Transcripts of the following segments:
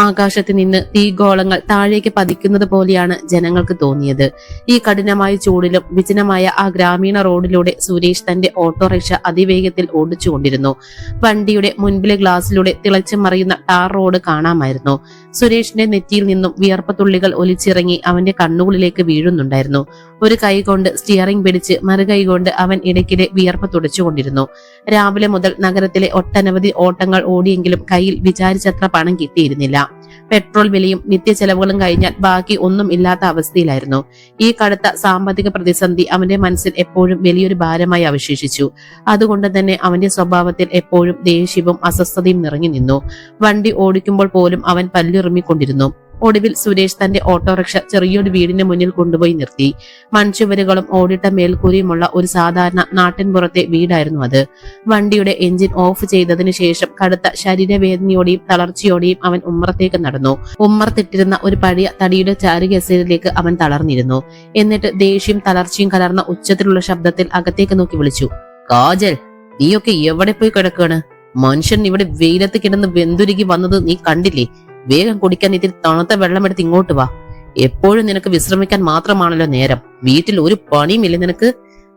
ആകാശത്ത് നിന്ന് തീഗോളങ്ങൾ താഴേക്ക് പതിക്കുന്നത് പോലെയാണ് ജനങ്ങൾക്ക് തോന്നിയത്. ഈ കഠിനമായ ചൂടിലും വിജനമായ ആ ഗ്രാമീണ റോഡിലൂടെ സുരേഷ് തന്റെ ഓട്ടോറിക്ഷ അതിവേഗത്തിൽ ഓടിച്ചുകൊണ്ടിരുന്നു. വണ്ടിയുടെ മുൻപിലെ ഗ്ലാസ്സിലൂടെ തിളച്ചു മറിയുന്ന ടാർ റോഡ് കാണാമായിരുന്നു. സുരേഷിന്റെ നെറ്റിയിൽ നിന്നും വിയർപ്പ് തുള്ളികൾ ഒലിച്ചിറങ്ങി അവന്റെ കണ്ണുകളിലേക്ക് വീഴുന്നുണ്ടായിരുന്നു. ഒരു കൈ കൊണ്ട് സ്റ്റിയറിംഗ് പിടിച്ച് മറുകൈ കൊണ്ട് അവൻ ഇടയ്ക്കിടെ വിയർപ്പ് തുടച്ചുകൊണ്ടിരുന്നു. രാവിലെ മുതൽ നഗരത്തിലെ ഒട്ടനവധി ഓട്ടങ്ങൾ ഓടിയെങ്കിലും കയ്യിൽ വിചാരിച്ചത്ര പണം കിട്ടിയിരുന്നില്ല. പെട്രോൾ വിലയും നിത്യചെലവുകളും കഴിഞ്ഞാൽ ബാക്കി ഒന്നും ഇല്ലാത്ത അവസ്ഥയിലായിരുന്നു. ഈ കടുത്ത സാമ്പത്തിക പ്രതിസന്ധി അവന്റെ മനസ്സിൽ എപ്പോഴും വലിയൊരു ഭാരമായി അവശേഷിച്ചു. അതുകൊണ്ട് തന്നെ അവന്റെ സ്വഭാവത്തിൽ എപ്പോഴും ദേഷ്യവും അസ്വസ്ഥതയും നിറഞ്ഞു നിന്നു. വണ്ടി ഓടിക്കുമ്പോൾ പോലും അവൻ പല്ലുറുമ്മിക്കൊണ്ടിരുന്നു. ഒടുവിൽ സുരേഷ് തന്റെ ഓട്ടോറിക്ഷ ചെറിയൊരു വീടിന് മുന്നിൽ കൊണ്ടുപോയി നിർത്തി. മൺചുവരുകളും ഓടിട്ട മേൽക്കൂരയുമുള്ള ഒരു സാധാരണ നാട്ടിൻപുറത്തെ വീടായിരുന്നു അത്. വണ്ടിയുടെ എഞ്ചിൻ ഓഫ് ചെയ്തതിനു ശേഷം കടുത്ത ശരീരവേദനയോടെയും തളർച്ചയോടെയും അവൻ ഉമ്മറത്തേക്ക് നടന്നു. ഉമ്മറത്തിട്ടിരുന്ന ഒരു പഴയ തടിയുടെ ചാരുകസേരയിലേക്ക് അവൻ തളർന്നിരുന്നു. എന്നിട്ട് ദേഷ്യം തളർച്ചയും കലർന്ന ഉച്ചത്തിലുള്ള ശബ്ദത്തിൽ അകത്തേക്ക് നോക്കി വിളിച്ചു, കാജൽ, നീയൊക്കെ എവിടെ പോയി കിടക്കാണ്? മനുഷ്യൻ ഇവിടെ വെയിലത്ത് കിടന്ന് വെന്തുരുകി വന്നത് നീ കണ്ടില്ലേ? വേഗം കുടിക്കാൻ ഇത്തിരി തണുത്ത വെള്ളമെടുത്ത് ഇങ്ങോട്ട് വാ. എപ്പോഴും നിനക്ക് വിശ്രമിക്കാൻ മാത്രമാണല്ലോ നേരം. വീട്ടിൽ ഒരു പണിയുമില്ല നിനക്ക്.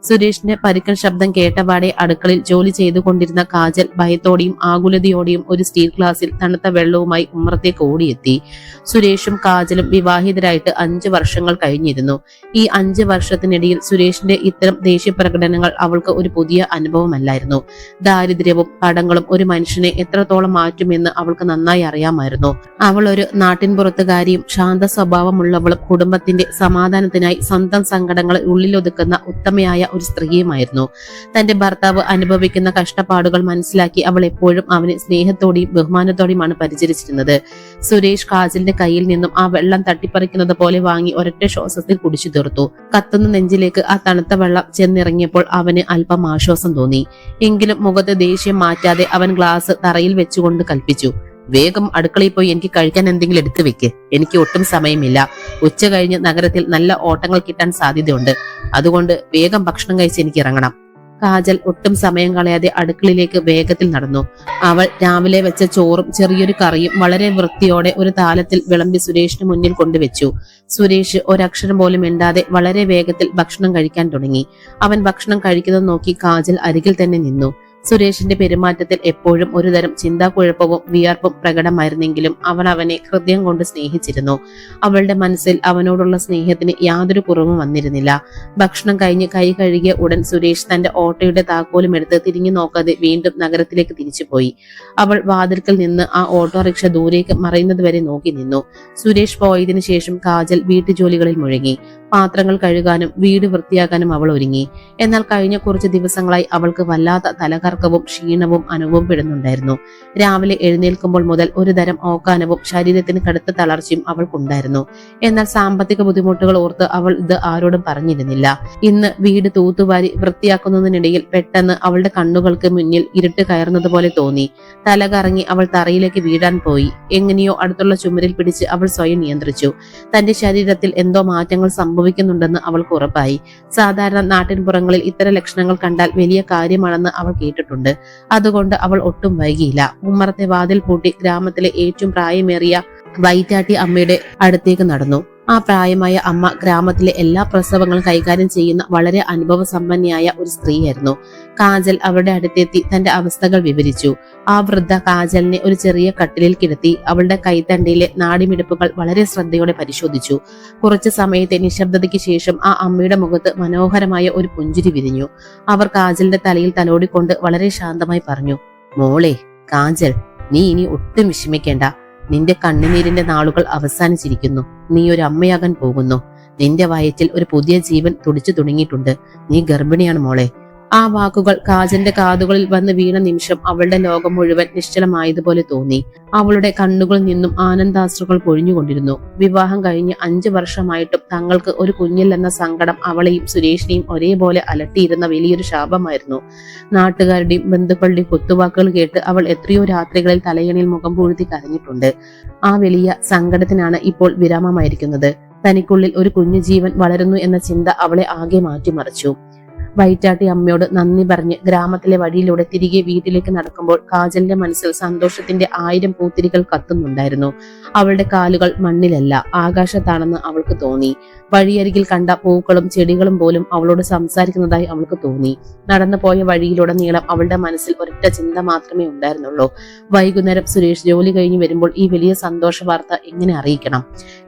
സുരേഷിന്റെ പരുക്കൻ ശബ്ദം കേട്ടപാടെ അടുക്കളയിൽ ജോലി ചെയ്തുകൊണ്ടിരുന്ന കാജൽ ഭയത്തോടെയും ആകുലതയോടെയും ഒരു സ്റ്റീൽ ഗ്ലാസിൽ തണുത്ത വെള്ളവുമായി ഉമ്മറത്തേക്ക് ഓടിയെത്തി. സുരേഷും കാജലും വിവാഹിതരായിട്ട് 5 വർഷങ്ങൾ കഴിഞ്ഞിരുന്നു. ഈ 5 വർഷത്തിനിടയിൽ സുരേഷിന്റെ ഇത്തരം ദേഷ്യ പ്രകടനങ്ങൾ അവൾക്ക് ഒരു പുതിയ അനുഭവമല്ലായിരുന്നു. ദാരിദ്ര്യവും കടങ്ങളും ഒരു മനുഷ്യനെ എത്രത്തോളം മാറ്റുമെന്ന് അവൾക്ക് നന്നായി അറിയാമായിരുന്നു. അവൾ ഒരു നാട്ടിൻപുറത്തുകാരിയും ശാന്ത സ്വഭാവമുള്ളവളും കുടുംബത്തിന്റെ സമാധാനത്തിനായി സ്വന്തം സങ്കടങ്ങൾ ഉള്ളിലൊതുക്കുന്ന ഉത്തമയായ ഒരു സ്ത്രീയുമായിരുന്നു. തന്റെ ഭർത്താവ് അനുഭവിക്കുന്ന കഷ്ടപ്പാടുകൾ മനസ്സിലാക്കി അവൾ എപ്പോഴും അവനെ സ്നേഹത്തോടെയും ബഹുമാനത്തോടെയുമാണ് പരിചരിച്ചിരുന്നത്. സുരേഷ് കാജലിന്റെ കയ്യിൽ നിന്നും ആ വെള്ളം തട്ടിപ്പറിക്കുന്നത് പോലെ വാങ്ങി ഒരൊറ്റ ശ്വാസത്തിൽ കുടിച്ചു തീർത്തു. കത്തുന്ന നെഞ്ചിലേക്ക് ആ തണുത്ത വെള്ളം ചെന്നിറങ്ങിയപ്പോൾ അവന് അല്പം ആശ്വാസം തോന്നി. എങ്കിലും മുഖത്ത് ദേഷ്യം മാറ്റാതെ അവൻ ഗ്ലാസ് തറയിൽ വെച്ചുകൊണ്ട് കൽപ്പിച്ചു, വേഗം അടുക്കളയിൽ പോയി എനിക്ക് കഴിക്കാൻ എന്തെങ്കിലും എടുത്തു വെക്ക്. എനിക്ക് ഒട്ടും സമയമില്ല. ഉച്ച കഴിഞ്ഞ് നഗരത്തിൽ നല്ല ഓട്ടങ്ങൾ കിട്ടാൻ സാധ്യതയുണ്ട്. അതുകൊണ്ട് വേഗം ഭക്ഷണം കഴിച്ച് എനിക്ക് ഇറങ്ങണം. കാജൽ ഒട്ടും സമയം കളയാതെ അടുക്കളയിലേക്ക് വേഗത്തിൽ നടന്നു. അവൾ രാവിലെ വെച്ച ചോറും ചെറിയൊരു കറിയും വളരെ വൃത്തിയോടെ ഒരു താലത്തിൽ വിളമ്പി സുരേഷിന് മുന്നിൽ കൊണ്ടുവച്ചു. സുരേഷ് ഒരക്ഷരം പോലും മിണ്ടാതെ വളരെ വേഗത്തിൽ ഭക്ഷണം കഴിക്കാൻ തുടങ്ങി. അവൻ ഭക്ഷണം കഴിക്കുന്നത് നോക്കി കാജൽ അരികിൽ തന്നെ നിന്നു. സുരേഷിന്റെ പെരുമാറ്റത്തിൽ എപ്പോഴും ഒരുതരം ചിന്താക്കുഴപ്പവും വിയർപ്പും പ്രകടമായിരുന്നെങ്കിലും അവൾ അവനെ ഹൃദയം കൊണ്ട് സ്നേഹിച്ചിരുന്നു. അവളുടെ മനസ്സിൽ അവനോടുള്ള സ്നേഹത്തിന് യാതൊരു കുറവും വന്നിരുന്നില്ല. ഭക്ഷണം കഴിഞ്ഞ് കൈ കഴുകിയ ഉടൻ സുരേഷ് തന്റെ ഓട്ടോയുടെ താക്കോലും എടുത്ത് തിരിഞ്ഞു നോക്കാതെ വീണ്ടും നഗരത്തിലേക്ക് തിരിച്ചുപോയി. അവൾ വാതിൽക്കൽ നിന്ന് ആ ഓട്ടോറിക്ഷ ദൂരേക്ക് മറയുന്നത് വരെ നോക്കി നിന്നു. സുരേഷ് പോയതിനു ശേഷം കാജൽ വീട്ടുജോലികളിൽ മുഴുകി. പാത്രങ്ങൾ കഴുകാനും വീട് വൃത്തിയാക്കാനും അവൾ ഒരുങ്ങി. എന്നാൽ കഴിഞ്ഞ കുറച്ച് ദിവസങ്ങളായി അവൾക്ക് വല്ലാത്ത തലകർക്കവും ക്ഷീണവും അനുഭവപ്പെടുന്നുണ്ടായിരുന്നു. രാവിലെ എഴുന്നേൽക്കുമ്പോൾ മുതൽ ഒരു തരം ഓക്കാനവും ശരീരത്തിന് കടുത്ത തളർച്ചയും അവൾക്കുണ്ടായിരുന്നു. എന്നാൽ സാമ്പത്തിക ബുദ്ധിമുട്ടുകൾ ഓർത്ത് അവൾ ഇത് ആരോടും പറഞ്ഞിരുന്നില്ല. ഇന്ന് വീട് തൂത്തുവാരി വൃത്തിയാക്കുന്നതിനിടയിൽ പെട്ടെന്ന് അവളുടെ കണ്ണുകൾക്ക് മുന്നിൽ ഇരുട്ട് കയറുന്നത് പോലെ തോന്നി. തല കറങ്ങി അവൾ തറയിലേക്ക് വീഴാൻ പോയി. എങ്ങനെയോ അടുത്തുള്ള ചുമരിൽ പിടിച്ച് അവൾ സ്വയം നിയന്ത്രിച്ചു. തന്റെ ശരീരത്തിൽ എന്തോ മാറ്റങ്ങൾ സംഭവിക്കുന്നുണ്ടെന്ന് അവൾക്ക് ഉറപ്പായി. സാധാരണ നാട്ടിൻപുറങ്ങളിൽ ഇത്തരം ലക്ഷണങ്ങൾ കണ്ടാൽ വലിയ കാര്യമാണെന്ന് അവൾ കേട്ടിട്ടുണ്ട്. അതുകൊണ്ട് അവൾ ഒട്ടും വൈകിയില്ല. ഉമ്മറത്തെ വാതിൽ പൂട്ടി ഗ്രാമത്തിലെ ഏറ്റവും പ്രായമേറിയ വൈറ്റാട്ടി അമ്മയുടെ അടുത്തേക്ക് നടന്നു. ആ പ്രായമായ അമ്മ ഗ്രാമത്തിലെ എല്ലാ പ്രസവങ്ങളും കൈകാര്യം ചെയ്യുന്ന വളരെ അനുഭവസമ്പന്നയായ ഒരു സ്ത്രീയായിരുന്നു. കാജൽ അവരുടെ അടുത്തെത്തി തന്റെ അവസ്ഥകൾ വിവരിച്ചു. ആ വൃദ്ധ കാജലിനെ ഒരു ചെറിയ കട്ടിലിൽ കിടത്തി അവളുടെ കൈത്തണ്ടയിലെ നാടിമിടിപ്പുകൾ വളരെ ശ്രദ്ധയോടെ പരിശോധിച്ചു. കുറച്ചു സമയത്തെ നിശബ്ദതയ്ക്ക് ശേഷം ആ അമ്മയുടെ മുഖത്ത് മനോഹരമായ ഒരു പുഞ്ചിരി വിരിഞ്ഞു. അവർ കാജലിന്റെ തലയിൽ തലോടിക്കൊണ്ട് വളരെ ശാന്തമായി പറഞ്ഞു, മോളെ കാജൽ, നീ ഇനി ഒട്ടും വിഷമിക്കേണ്ട. നിന്റെ കണ്ണുനീരിന്റെ നാളുകൾ അവസാനിച്ചിരിക്കുന്നു. നീ ഒരു അമ്മയാകാൻ പോകുന്നു. നിന്റെ വയറ്റിൽ ഒരു പുതിയ ജീവൻ തുടിച്ചു തുടങ്ങിയിട്ടുണ്ട്. നീ ഗർഭിണിയാണ് മോളെ. ആ വാക്കുകൾ കാജലിന്റെ കാതുകളിൽ വന്ന് വീണ നിമിഷം അവളുടെ ലോകം മുഴുവൻ നിശ്ചലമായതുപോലെ തോന്നി. അവളുടെ കണ്ണുകളിൽ നിന്നും ആനന്ദാശ്രുകൾ പൊഴിഞ്ഞുകൊണ്ടിരുന്നു. വിവാഹം കഴിഞ്ഞ് 5 വർഷമായിട്ടും തങ്ങൾക്ക് ഒരു കുഞ്ഞില്ലെന്ന സങ്കടം അവളെയും സുരേഷിനെയും ഒരേപോലെ അലട്ടിയിരുന്ന വലിയൊരു ശാപമായിരുന്നു. നാട്ടുകാരുടെയും ബന്ധുക്കളുടെയും കുത്തുവാക്കുകൾ കേട്ട് അവൾ എത്രയോ രാത്രികളിൽ തലയണിയിൽ മുഖം പൂഴ്ത്തി കരഞ്ഞിട്ടുണ്ട്. ആ വലിയ സങ്കടത്തിനാണ് ഇപ്പോൾ വിരാമമായിരിക്കുന്നത്. തനിക്കുള്ളിൽ ഒരു കുഞ്ഞു ജീവൻ വളരുന്നു എന്ന ചിന്ത അവളെ ആകെ മാറ്റിമറിച്ചു. വൈറ്റാട്ടി അമ്മയോട് നന്ദി പറഞ്ഞ് ഗ്രാമത്തിലെ വഴിയിലൂടെ തിരികെ വീട്ടിലേക്ക് നടക്കുമ്പോൾ കാജലിന്റെ മനസ്സിൽ സന്തോഷത്തിന്റെ 1000 പൂത്തിരികൾ കത്തുന്നുണ്ടായിരുന്നു. അവളുടെ കാലുകൾ മണ്ണിലല്ല, ആകാശത്താണെന്ന് അവൾക്ക് തോന്നി. വഴിയരികിൽ കണ്ട പൂക്കളും ചെടികളും പോലും അവളോട് സംസാരിക്കുന്നതായി അവൾക്ക് തോന്നി. നടന്നു പോയ വഴിയിലുടനീളം അവളുടെ മനസ്സിൽ ഒരൊറ്റ ചിന്ത മാത്രമേ ഉണ്ടായിരുന്നുള്ളൂ. വൈകുന്നേരം സുരേഷ് ജോലി കഴിഞ്ഞ് വരുമ്പോൾ ഈ വലിയ സന്തോഷ വാർത്ത എങ്ങനെ അറിയിക്കണം?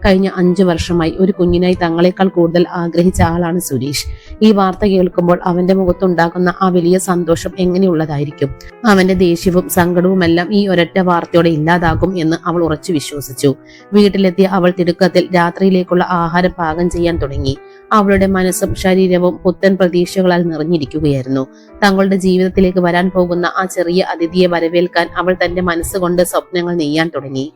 കഴിഞ്ഞ 5 വർഷമായി ഒരു കുഞ്ഞിനായി തങ്ങളെക്കാൾ കൂടുതൽ ആഗ്രഹിച്ച ആളാണ് സുരേഷ്. ഈ വാർത്ത കേൾക്കുമ്പോൾ അവന്റെ മുഖത്തുണ്ടാകുന്ന ആ വലിയ സന്തോഷം എങ്ങനെയുള്ളതായിരിക്കും? അവന്റെ ദേഷ്യവും സങ്കടവുമെല്ലാം ഈ ഒരൊറ്റ വാർത്തയോടെ ഇല്ലാതാകും എന്ന് അവൾ ഉറച്ചു വിശ്വസിച്ചു. വീട്ടിലെത്തിയ അവൾ തിടുക്കത്തിൽ രാത്രിയിലേക്കുള്ള ആഹാരം പാകം ചെയ്യാൻ തുടങ്ങി. അവളുടെ മനസ്സും ശരീരവും പുത്തൻ പ്രതീക്ഷകളാൽ നിറഞ്ഞിരിക്കുകയായിരുന്നു. തങ്ങളുടെ ജീവിതത്തിലേക്ക് വരാൻ പോകുന്ന ആ ചെറിയ അതിഥിയെ വരവേൽക്കാൻ അവൾ തന്റെ മനസ്സുകൊണ്ട് സ്വപ്നങ്ങൾ നെയ്യാൻ തുടങ്ങി.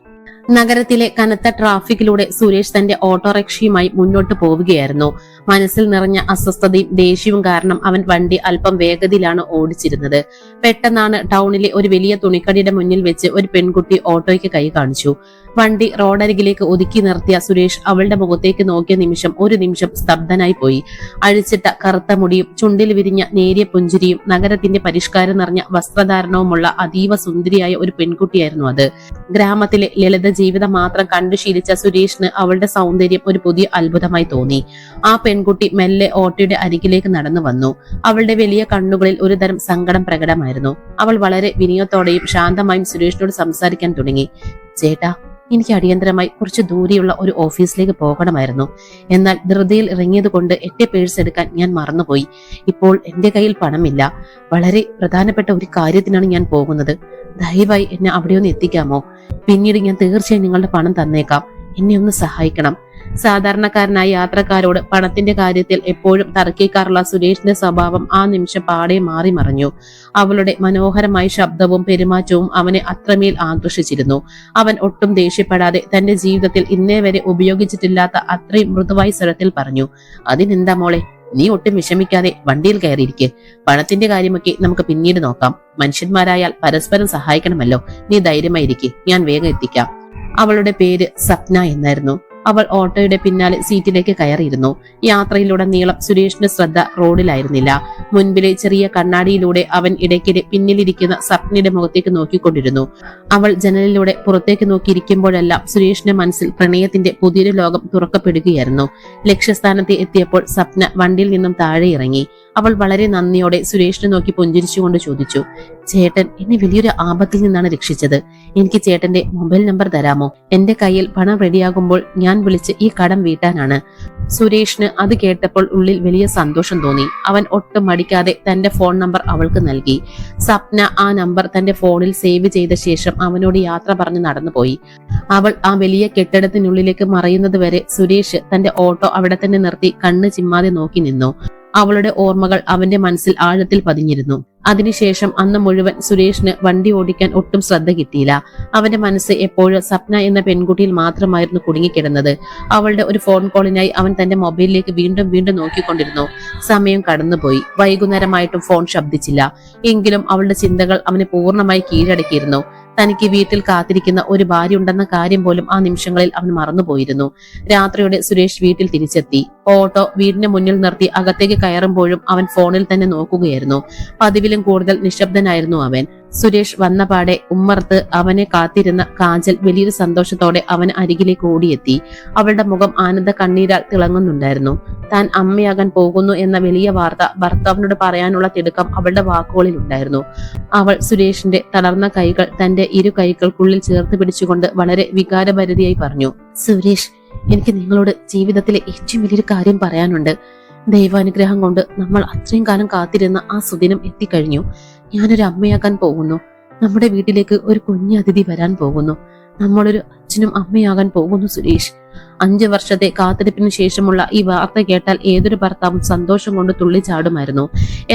നഗരത്തിലെ കനത്ത ട്രാഫിക്കിലൂടെ സുരേഷ് തന്റെ ഓട്ടോറിക്ഷയുമായി മുന്നോട്ട് പോവുകയായിരുന്നു. മനസ്സിൽ നിറഞ്ഞ അസ്വസ്ഥതയും ദേഷ്യവും കാരണം അവൻ വണ്ടി അല്പം വേഗതയിലാണ് ഓടിച്ചിരുന്നത്. പെട്ടെന്നാണ് ടൗണിലെ ഒരു വലിയ തുണിക്കടയുടെ മുന്നിൽ വെച്ച് ഒരു പെൺകുട്ടി ഓട്ടോയ്ക്ക് കൈ കാണിച്ചു. വണ്ടി റോഡരികിലേക്ക് ഒതുക്കി നിർത്തിയ സുരേഷ് അവളുടെ മുഖത്തേക്ക് നോക്കിയ ഒരു നിമിഷം സ്തബ്ധനായി പോയി. അഴിച്ചിട്ട കറുത്ത മുടിയും ചുണ്ടിൽ വിരിഞ്ഞ നേരിയ പുഞ്ചിരിയും നഗരത്തിന്റെ പരിഷ്കാരം നിറഞ്ഞ വസ്ത്രധാരണവുമുള്ള അതീവ സുന്ദരിയായ ഒരു പെൺകുട്ടിയായിരുന്നു അത്. ഗ്രാമത്തിലെ ലളിത ജീവിതം മാത്രം കണ്ടു ശീലിച്ച സുരേഷിന് അവളുടെ സൗന്ദര്യം ഒരു പുതിയ അത്ഭുതമായി തോന്നി. ആ പെൺകുട്ടി മെല്ലെ ഓട്ടോയുടെ അരികിലേക്ക് നടന്നു വന്നു. അവളുടെ വലിയ കണ്ണുകളിൽ ഒരു തരം സങ്കടം പ്രകടമായിരുന്നു. അവൾ വളരെ വിനയത്തോടെയും ശാന്തമായും സുരേഷിനോട് സംസാരിക്കാൻ തുടങ്ങി. ചേട്ടാ, എനിക്ക് അടിയന്തരമായി കുറച്ച് ദൂരെയുള്ള ഒരു ഓഫീസിലേക്ക് പോകണമായിരുന്നു. എന്നാൽ ധൃതിയിൽ ഇറങ്ങിയത് കൊണ്ട് എന്റെ പേഴ്സ് എടുക്കാൻ ഞാൻ മറന്നുപോയി. ഇപ്പോൾ എന്റെ കയ്യിൽ പണമില്ല. വളരെ പ്രധാനപ്പെട്ട ഒരു കാര്യത്തിനാണ് ഞാൻ പോകുന്നത്. ദയവായി എന്നെ അവിടെ ഒന്ന് എത്തിക്കാമോ? പിന്നീട് ഞാൻ തീർച്ചയായും നിങ്ങളുടെ പണം തന്നേക്കാം. എന്നെ ഒന്ന് സഹായിക്കണം. സാധാരണക്കാരനായ യാത്രക്കാരോട് പണത്തിന്റെ കാര്യത്തിൽ എപ്പോഴും തർക്കിക്കാറുള്ള സുരേഷിന്റെ സ്വഭാവം ആ നിമിഷം പാടെ മാറി മറിഞ്ഞു. അവളുടെ മനോഹരമായ ശബ്ദവും പെരുമാറ്റവും അവനെ അത്രമേൽ ആകർഷിച്ചിരുന്നു. അവൻ ഒട്ടും ദേഷ്യപ്പെടാതെ തന്റെ ജീവിതത്തിൽ ഇന്നേ വരെ ഉപയോഗിച്ചിട്ടില്ലാത്ത അത്രയും മൃദുവായി സ്വരത്തിൽ പറഞ്ഞു, അതിനെന്താ മോളെ, നീ ഒട്ടും വിഷമിക്കാതെ വണ്ടിയിൽ കയറിയിരിക്കെ. പണത്തിന്റെ കാര്യമൊക്കെ നമുക്ക് പിന്നീട് നോക്കാം. മനുഷ്യന്മാരായാൽ പരസ്പരം സഹായിക്കണമല്ലോ. നീ ധൈര്യമായിരിക്കെ, ഞാൻ വേഗം എത്തിക്കാം. അവളുടെ പേര് സപ്ന എന്നായിരുന്നു. അവൾ ഓട്ടോയുടെ പിന്നാലെ സീറ്റിലേക്ക് കയറിയിരുന്നു. യാത്രയിലുടനീളം സുരേഷിന്റെ ശ്രദ്ധ റോഡിലായിരുന്നില്ല. മുൻപിലെ ചെറിയ കണ്ണാടിയിലൂടെ അവൻ ഇടയ്ക്കിടെ പിന്നിലിരിക്കുന്ന സപ്നയുടെ മുഖത്തേക്ക് നോക്കിക്കൊണ്ടിരുന്നു. അവൾ ജനലിലൂടെ പുറത്തേക്ക് നോക്കിയിരിക്കുമ്പോഴെല്ലാം സുരേഷിന്റെ മനസ്സിൽ പ്രണയത്തിന്റെ പുതിയൊരു ലോകം തുറക്കപ്പെടുകയായിരുന്നു. ലക്ഷ്യസ്ഥാനത്ത് എത്തിയപ്പോൾ സപ്ന വണ്ടിയിൽ നിന്നും താഴെ ഇറങ്ങി. അവൾ വളരെ നന്ദിയോടെ സുരേഷിനെ നോക്കി പുഞ്ചിരിച്ചുകൊണ്ട് ചോദിച്ചു, ചേട്ടൻ എന്നെ വലിയൊരു ആപത്തിൽ നിന്നാണ് രക്ഷിച്ചത്. എനിക്ക് ചേട്ടന്റെ മൊബൈൽ നമ്പർ തരാമോ? എന്റെ കയ്യിൽ പണം റെഡിയാകുമ്പോൾ ഞാൻ വിളിച്ച് ഈ കടം വീട്ടാനാണ്. സുരേഷിന് അത് കേട്ടപ്പോൾ ഉള്ളിൽ വലിയ സന്തോഷം തോന്നി. അവൻ ഒട്ടും മടിക്കാതെ തന്റെ ഫോൺ നമ്പർ അവൾക്ക് നൽകി. സപ്ന ആ നമ്പർ തന്റെ ഫോണിൽ സേവ് ചെയ്ത ശേഷം അവനോട് യാത്ര പറഞ്ഞ് നടന്നുപോയി. അവൾ ആ വലിയ കെട്ടിടത്തിനുള്ളിലേക്ക് മറയുന്നത് വരെ സുരേഷ് തന്റെ ഓട്ടോ അവിടെ തന്നെ നിർത്തി കണ്ണ് ചിമ്മാതെ നോക്കി നിന്നു. അവളുടെ ഓർമ്മകൾ അവന്റെ മനസ്സിൽ ആഴത്തിൽ പതിഞ്ഞിരുന്നു. അതിനുശേഷം അന്ന് മുഴുവൻ സുരേഷിന് വണ്ടി ഓടിക്കാൻ ഒട്ടും ശ്രദ്ധ കിട്ടിയില്ല. അവന്റെ മനസ്സ് എപ്പോഴും സപ്ന എന്ന പെൺകുട്ടിയിൽ മാത്രമായിരുന്നു കുടുങ്ങിക്കിടന്നത്. അവളുടെ ഒരു ഫോൺ കോളിനായി അവൻ തന്റെ മൊബൈലിലേക്ക് വീണ്ടും വീണ്ടും നോക്കിക്കൊണ്ടിരുന്നു. സമയം കടന്നുപോയി. വൈകുന്നേരമായിട്ടും ഫോൺ ശബ്ദിച്ചില്ല. എങ്കിലും അവളുടെ ചിന്തകൾ അവനെ പൂർണ്ണമായി കീഴടക്കിയിരുന്നു. തനിക്ക് വീട്ടിൽ കാത്തിരിക്കുന്ന ഒരു ഭാര്യ ഉണ്ടെന്ന കാര്യം പോലും ആ നിമിഷങ്ങളിൽ അവൻ മറന്നുപോയിരുന്നു. രാത്രിയോടെ സുരേഷ് വീട്ടിൽ തിരിച്ചെത്തി. ഓട്ടോ വീടിന് മുന്നിൽ നിർത്തി അകത്തേക്ക് കയറുമ്പോഴും അവൻ ഫോണിൽ തന്നെ നോക്കുകയായിരുന്നു. പതിവിലും കൂടുതൽ നിശബ്ദനായിരുന്നു അവൻ. സുരേഷ് വന്നപാടെ ഉമ്മർത്ത് അവനെ കാത്തിരുന്ന കാജൽ വലിയൊരു സന്തോഷത്തോടെ അവൻ അരികിലേക്ക് ഓടിയെത്തി. അവളുടെ മുഖം ആനന്ദ കണ്ണീരാൽ തിളങ്ങുന്നുണ്ടായിരുന്നു. താൻ അമ്മയാകാൻ പോകുന്നു എന്ന വലിയ വാർത്ത ഭർത്താവിനോട് പറയാനുള്ള തിടുക്കം അവളുടെ വാക്കുകളിൽ ഉണ്ടായിരുന്നു. അവൾ സുരേഷിന്റെ തളർന്ന കൈകൾ തന്റെ ഇരു കൈകൾക്കുള്ളിൽ ചേർത്ത് പിടിച്ചുകൊണ്ട് വളരെ വികാരഭരിതയായി പറഞ്ഞു, സുരേഷ്, എനിക്ക് നിങ്ങളോട് ജീവിതത്തിലെ ഏറ്റവും വലിയൊരു കാര്യം പറയാനുണ്ട്. ദൈവാനുഗ്രഹം കൊണ്ട് നമ്മൾ അത്രയും കാലം കാത്തിരുന്ന ആ സുദിനം എത്തിക്കഴിഞ്ഞു. ഞാനൊരു അമ്മയാക്കാൻ പോകുന്നു. നമ്മുടെ വീട്ടിലേക്ക് ഒരു കുഞ്ഞു അതിഥി വരാൻ പോകുന്നു. നമ്മളൊരു അച്ഛനും അമ്മയാകാൻ പോകുന്നു സുരേഷ്. 5 വർഷത്തെ കാത്തിരിപ്പിന് ശേഷമുള്ള ഈ വാർത്ത കേട്ടാൽ ഏതൊരു ഭർത്താവും സന്തോഷം കൊണ്ട് തുള്ളിച്ചാടുമായിരുന്നു.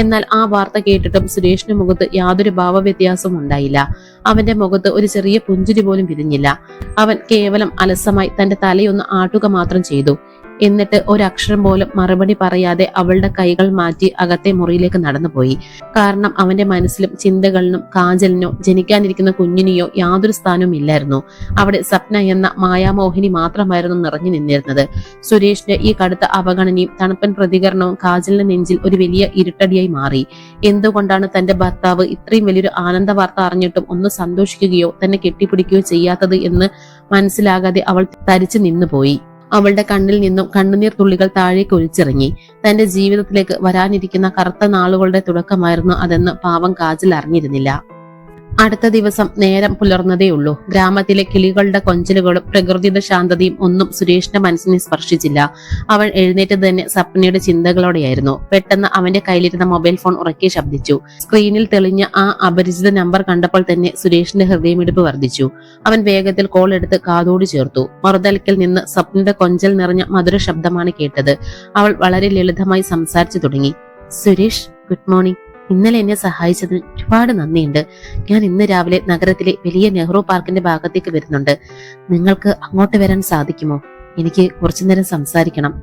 എന്നാൽ ആ വാർത്ത കേട്ടിട്ടും സുരേഷിന്റെ മുഖത്ത് യാതൊരു ഭാവവ്യത്യാസവും ഉണ്ടായില്ല. അവന്റെ മുഖത്ത് ഒരു ചെറിയ പുഞ്ചിരി പോലും വിരിഞ്ഞില്ല. അവൻ കേവലം അലസമായി തന്റെ തലയൊന്ന് ആട്ടുക മാത്രം ചെയ്തു. എന്നിട്ട് ഒരക്ഷരം പോലും മറുപടി പറയാതെ അവളുടെ കൈകൾ മാറ്റി അകത്തെ മുറിയിലേക്ക് നടന്നുപോയി. കാരണം അവന്റെ മനസ്സിലും ചിന്തകളിലും കാജലിനോ ജനിക്കാനിരിക്കുന്ന കുഞ്ഞിനെയോ യാതൊരു സ്ഥാനവും ഇല്ലായിരുന്നു. അവിടെ സ്വപ്ന എന്ന മായാമോഹിനി മാത്രമായിരുന്നു നിറഞ്ഞു നിന്നിരുന്നത്. സുരേഷിന്റെ ഈ കടുത്ത അവഗണനയും തണുപ്പൻ പ്രതികരണവും കാജലിന്റെ നെഞ്ചിൽ ഒരു വലിയ ഇരുട്ടടിയായി മാറി. എന്തുകൊണ്ടാണ് തന്റെ ഭർത്താവ് ഇത്രയും വലിയൊരു ആനന്ദ വാർത്ത അറിഞ്ഞിട്ടും ഒന്ന് സന്തോഷിക്കുകയോ തന്നെ കെട്ടിപ്പിടിക്കുകയോ ചെയ്യാത്തത് എന്ന് മനസ്സിലാകാതെ അവൾ തരിച്ചു നിന്നുപോയി. അവളുടെ കണ്ണിൽ നിന്നും കണ്ണുനീർ തുള്ളികൾ താഴേക്ക് ഒലിച്ചിറങ്ങി. തന്റെ ജീവിതത്തിലേക്ക് വരാനിരിക്കുന്ന കറുത്ത നാളുകളുടെ തുടക്കമായിരുന്നു അതെന്ന് പാവം കാജൽ അറിഞ്ഞിരുന്നില്ല. അടുത്ത ദിവസം നേരം പുലർന്നതേയുള്ളൂ. ഗ്രാമത്തിലെ കിളികളുടെ കൊഞ്ചലുകളും പ്രകൃതിയുടെ ശാന്തതയും ഒന്നും സുരേഷിന്റെ മനസ്സിനെ സ്പർശിച്ചില്ല. അവൻ എഴുന്നേറ്റത് തന്നെ സ്വപ്നയുടെ ചിന്തകളോടെയായിരുന്നു. പെട്ടെന്ന് അവന്റെ കയ്യിലിരുന്ന മൊബൈൽ ഫോൺ ഉറക്കെ ശബ്ദിച്ചു. സ്ക്രീനിൽ തെളിഞ്ഞ ആ അപരിചിത നമ്പർ കണ്ടപ്പോൾ തന്നെ സുരേഷിന്റെ ഹൃദയമിടിപ്പ് വർദ്ധിച്ചു. അവൻ വേഗത്തിൽ കോൾ എടുത്ത് കാതോട് ചേർത്തു. മറുതലക്കിൽ നിന്ന് സ്വപ്നയുടെ കൊഞ്ചൽ നിറഞ്ഞ മധുര ശബ്ദമാണ് കേട്ടത്. അവൾ വളരെ ലളിതമായി സംസാരിച്ചു തുടങ്ങി. Suresh, good morning. ഇന്നലെ എന്നെ സഹായിച്ചതിന് ഒരുപാട് നന്ദിയുണ്ട്. ഞാൻ ഇന്ന് രാവിലെ നഗരത്തിലെ വലിയ നെഹ്റു പാർക്കിന്റെ ഭാഗത്തേക്ക് വരുന്നുണ്ട്. നിങ്ങൾക്ക് അങ്ങോട്ട് വരാൻ സാധിക്കുമോ? എനിക്ക് കുറച്ചു നേരം സംസാരിക്കണം.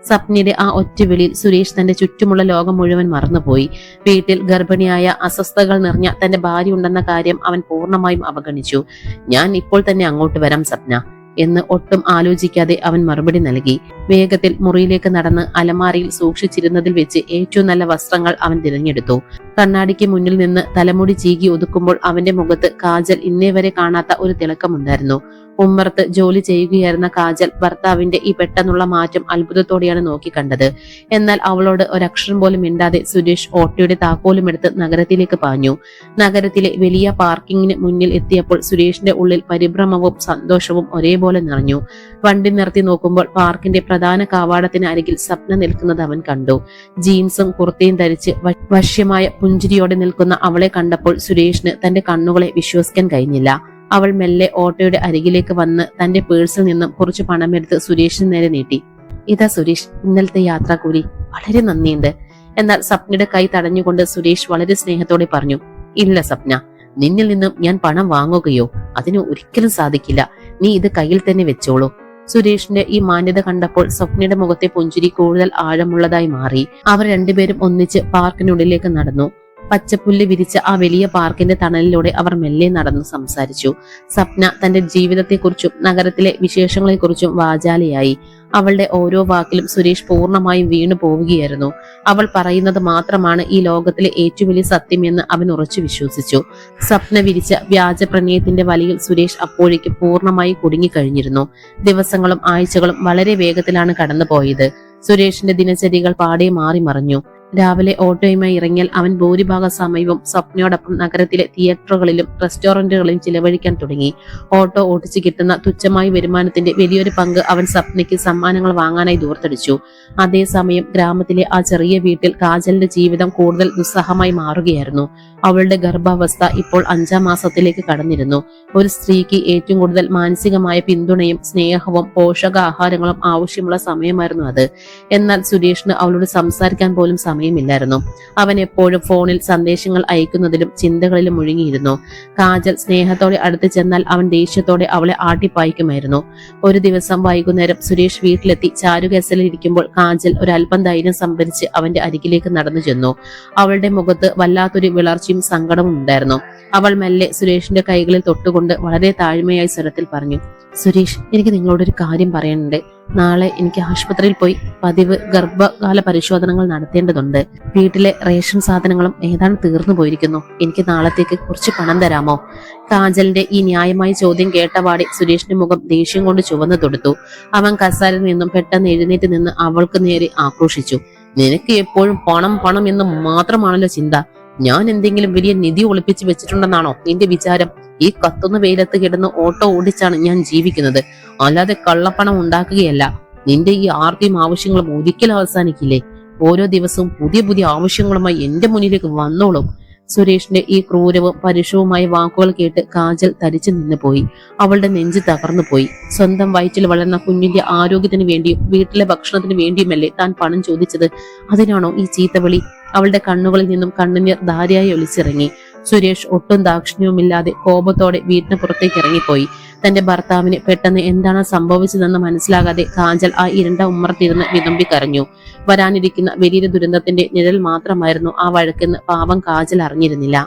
സ്വപ്നയുടെ ആ ഒറ്റ വിളിയിൽ സുരേഷ് തന്റെ ചുറ്റുമുള്ള ലോകം മുഴുവൻ മറന്നുപോയി. വീട്ടിൽ ഗർഭിണിയായ അസ്വസ്ഥതകൾ നിറഞ്ഞ തന്റെ ഭാര്യ ഉണ്ടെന്ന കാര്യം അവൻ പൂർണ്ണമായും അവഗണിച്ചു. ഞാൻ ഇപ്പോൾ തന്നെ അങ്ങോട്ട് വരാം സ്വപ്ന എന്ന് ഒട്ടും ആലോചിക്കാതെ അവൻ മറുപടി നൽകി. വേഗത്തിൽ മുറിയിലേക്ക് നടന്ന് അലമാരയിൽ സൂക്ഷിച്ചിരുന്നതിൽ വെച്ച് ഏറ്റവും നല്ല വസ്ത്രങ്ങൾ അവൻ തിരഞ്ഞെടുത്തു. കണ്ണാടിക്ക് മുന്നിൽ നിന്ന് തലമുടി ചീകി ഒതുക്കുമ്പോൾ അവന്റെ മുഖത്ത് കാജൽ ഇന്നേ വരെ കാണാത്ത ഒരു തിളക്കമുണ്ടായിരുന്നു. ഉമ്മറത്ത് ജോലി ചെയ്യുകയായിരുന്ന കാജൽ ഭർത്താവിന്റെ ഈ പെട്ടെന്നുള്ള മാറ്റം അത്ഭുതത്തോടെയാണ് നോക്കിക്കണ്ടത്. എന്നാൽ അവളോട് ഒരക്ഷരം പോലും മിണ്ടാതെ സുരേഷ് ഓട്ടോയുടെ താക്കോലും എടുത്ത് നഗരത്തിലേക്ക് പാഞ്ഞു. നഗരത്തിലെ വലിയ പാർക്കിങ്ങിന് മുന്നിൽ എത്തിയപ്പോൾ സുരേഷിന്റെ ഉള്ളിൽ പരിഭ്രമവും സന്തോഷവും ഒരേപോലെ നിറഞ്ഞു. വണ്ടി നിർത്തി നോക്കുമ്പോൾ പാർക്കിന്റെ പ്രധാന കവാടത്തിന് അരികിൽ സ്വപ്ന നിൽക്കുന്നത് അവൻ കണ്ടു. ജീൻസും കുർത്തയും ധരിച്ച് വശ്യമായ പുഞ്ചിരിയോടെ നിൽക്കുന്ന അവളെ കണ്ടപ്പോൾ സുരേഷിന് തന്റെ കണ്ണുകളെ വിശ്വസിക്കാൻ കഴിഞ്ഞില്ല. അവൾ മെല്ലെ ഓട്ടോയുടെ അരികിലേക്ക് വന്ന് തന്റെ പേഴ്സിൽ നിന്നും കുറച്ച് പണമെടുത്ത് സുരേഷിന് നേരെ നീട്ടി. ഇതാ സുരേഷ്, ഇന്നലത്തെ യാത്രാക്കൂലി. വളരെ നന്ദിയുണ്ട്. എന്നാൽ സ്വപ്നയുടെ കൈ തടഞ്ഞുകൊണ്ട് സുരേഷ് വളരെ സ്നേഹത്തോടെ പറഞ്ഞു. ഇല്ല സ്വപ്ന, നിന്നിൽ നിന്നും ഞാൻ പണം വാങ്ങുകയോ അതിന് ഒരിക്കലും സാധിക്കില്ല. നീ ഇത് കയ്യിൽ തന്നെ വെച്ചോളൂ. സുരേഷിന്റെ ഈ മാന്യത കണ്ടപ്പോൾ സ്വപ്നയുടെ മുഖത്തെ പുഞ്ചിരി കൂടുതൽ ആഴമുള്ളതായി മാറി. അവർ രണ്ടുപേരും ഒന്നിച്ച് പാർക്കിനുള്ളിലേക്ക് നടന്നു. പച്ചപ്പുല്ല് വിരിച്ച ആ വലിയ പാർക്കിന്റെ തണലിലൂടെ അവർ മെല്ലെ നടന്നു സംസാരിച്ചു. സ്വപ്ന തന്റെ ജീവിതത്തെക്കുറിച്ചും നഗരത്തിലെ വിശേഷങ്ങളെക്കുറിച്ചും വാചാലയായി. അവളുടെ ഓരോ വാക്കിലും സുരേഷ് പൂർണ്ണമായും വീണു പോവുകയായിരുന്നു. അവൾ പറയുന്നത് മാത്രമാണ് ഈ ലോകത്തിലെ ഏറ്റവും വലിയ സത്യമെന്ന് അവൻ ഉറച്ചു വിശ്വസിച്ചു. സ്വപ്ന വിരിച്ച വ്യാജ പ്രണയത്തിന്റെ വലയിൽ സുരേഷ് അപ്പോഴേക്കും പൂർണ്ണമായി കുടുങ്ങിക്കഴിഞ്ഞിരുന്നു. ദിവസങ്ങളും ആഴ്ചകളും വളരെ വേഗത്തിലാണ് കടന്നുപോയത്. സുരേഷിന്റെ ദിനചര്യകൾ പാടെ മാറി മറിഞ്ഞു. രാവിലെ ഓട്ടോയുമായി ഇറങ്ങിയാൽ അവൻ ഭൂരിഭാഗ സമയവും സ്വപ്നയോടൊപ്പം നഗരത്തിലെ തിയേറ്ററുകളിലും റെസ്റ്റോറന്റുകളിലും ചിലവഴിക്കാൻ തുടങ്ങി. ഓട്ടോ ഓടിച്ചു കിട്ടുന്ന തുച്ഛമായ വരുമാനത്തിന്റെ വലിയൊരു പങ്ക് അവൻ സ്വപ്നയ്ക്ക് സമ്മാനങ്ങൾ വാങ്ങാനായി ദൂർത്തടിച്ചു. അതേസമയം ഗ്രാമത്തിലെ ആ ചെറിയ വീട്ടിൽ കാജലിന്റെ ജീവിതം കൂടുതൽ ദുസ്സഹമായി മാറുകയായിരുന്നു. അവളുടെ ഗർഭാവസ്ഥ ഇപ്പോൾ 5ാം മാസത്തിലേക്ക് കടന്നിരുന്നു. ഒരു സ്ത്രീക്ക് ഏറ്റവും കൂടുതൽ മാനസികമായ പിന്തുണയും സ്നേഹവും പോഷകാഹാരങ്ങളും ആവശ്യമുള്ള സമയമായിരുന്നു അത്. എന്നാൽ സുരേഷിന് അവളോട് സംസാരിക്കാൻ പോലും സമയമില്ലായിരുന്നു. അവൻ എപ്പോഴും ഫോണിൽ സന്ദേശങ്ങൾ അയക്കുന്നതിലും ചിന്തകളിലും മുഴുകിയിരുന്നു. കാജൽ സ്നേഹത്തോടെ അടുത്ത് ചെന്നാൽ അവൻ ദേഷ്യത്തോടെ അവളെ ആട്ടിപ്പായിക്കുമായിരുന്നു. ഒരു ദിവസം വൈകുന്നേരം സുരേഷ് വീട്ടിലെത്തി ചാരുകസലിൽ ഇരിക്കുമ്പോൾ കാജൽ ഒരല്പം ധൈര്യം സംഭരിച്ച് അവന്റെ അരികിലേക്ക് നടന്നു ചെന്നു. അവളുടെ മുഖത്ത് വല്ലാത്തൊരു വിളർച്ചയും സങ്കടവും ഉണ്ടായിരുന്നു. അവൾ മെല്ലെ സുരേഷിന്റെ കൈകളിൽ തൊട്ടുകൊണ്ട് വളരെ താഴ്മയായി സ്വരത്തിൽ പറഞ്ഞു. സുരേഷ്, എനിക്ക് നിങ്ങളോടൊരു കാര്യം പറയാനുണ്ട്. നാളെ എനിക്ക് ആശുപത്രിയിൽ പോയി പതിവ് ഗർഭകാല പരിശോധനകൾ നടത്തേണ്ടതുണ്ട്. വീട്ടിലെ റേഷൻ സാധനങ്ങളും ഏതാണ്ട് തീർന്നു പോയിരിക്കുന്നു. എനിക്ക് നാളത്തേക്ക് കുറച്ച് പണം തരാമോ? കാജലിന്റെ ഈ ന്യായമായ ചോദ്യം കേട്ടപാടെ സുരേഷിന്റെ മുഖം ദേഷ്യം കൊണ്ട് ചുവന്നു തൊടുത്തു. അവൻ കസാരയിൽ നിന്നും പെട്ടെന്ന് എഴുന്നേറ്റ് നിന്ന് അവൾക്ക് നേരെ ആക്രോശിച്ചു. നിനക്ക് എപ്പോഴും പണം പണം എന്ന് മാത്രമാണല്ലോ ചിന്ത. ഞാൻ എന്തെങ്കിലും വലിയ നിധി ഒളിപ്പിച്ച് വെച്ചിട്ടുണ്ടെന്നാണോ നിന്റെ വിചാരം? ഈ കത്തുന്ന വെയിലത്ത് കിടന്ന് ഓട്ടോ ഓടിച്ചാണ് ഞാൻ ജീവിക്കുന്നത്, അല്ലാതെ കള്ളപ്പണം ഉണ്ടാക്കുകയല്ല. നിന്റെ ഈ ആർത്തിയും ആവശ്യങ്ങളും ഒരിക്കലും അവസാനിക്കില്ലേ? ഓരോ ദിവസവും പുതിയ പുതിയ ആവശ്യങ്ങളുമായി എന്റെ മുന്നിലേക്ക് വന്നോളും. സുരേഷിന്റെ ഈ ക്രൂരവും പരുഷവുമായ വാക്കുകൾ കേട്ട് കാജൽ തരിച്ചു നിന്നു പോയി. അവളുടെ നെഞ്ച് തകർന്നു പോയി. സ്വന്തം വയറ്റിൽ വളർന്ന കുഞ്ഞിന്റെ ആരോഗ്യത്തിന് വേണ്ടിയും വീട്ടിലെ ഭക്ഷണത്തിന് വേണ്ടിയുമല്ലേ താൻ പണം ചോദിച്ചത്? അതിനാണോ ഈ ചീത്തവിളി? അവളുടെ കണ്ണുകളിൽ നിന്നും കണ്ണുനീർ ധാരയായി ഒലിച്ചിറങ്ങി. സുരേഷ് ഒട്ടും ദാക്ഷിണ്യവുമില്ലാതെ കോപത്തോടെ വീട്ടിന് പുറത്തേക്ക് ഇറങ്ങിപ്പോയി. തന്റെ ഭർത്താവിന് പെട്ടെന്ന് എന്താണ് സംഭവിച്ചതെന്ന് മനസ്സിലാകാതെ കാജൽ ആ ഇരുണ്ട ഉമ്മറത്തിരുന്ന് വിതുമ്പി കരഞ്ഞു. വരാനിരിക്കുന്ന വലിയൊരു ദുരന്തത്തിന്റെ നിഴൽ മാത്രമായിരുന്നു ആ വഴക്കെന്ന് പാവം കാജൽ അറിഞ്ഞിരുന്നില്ല.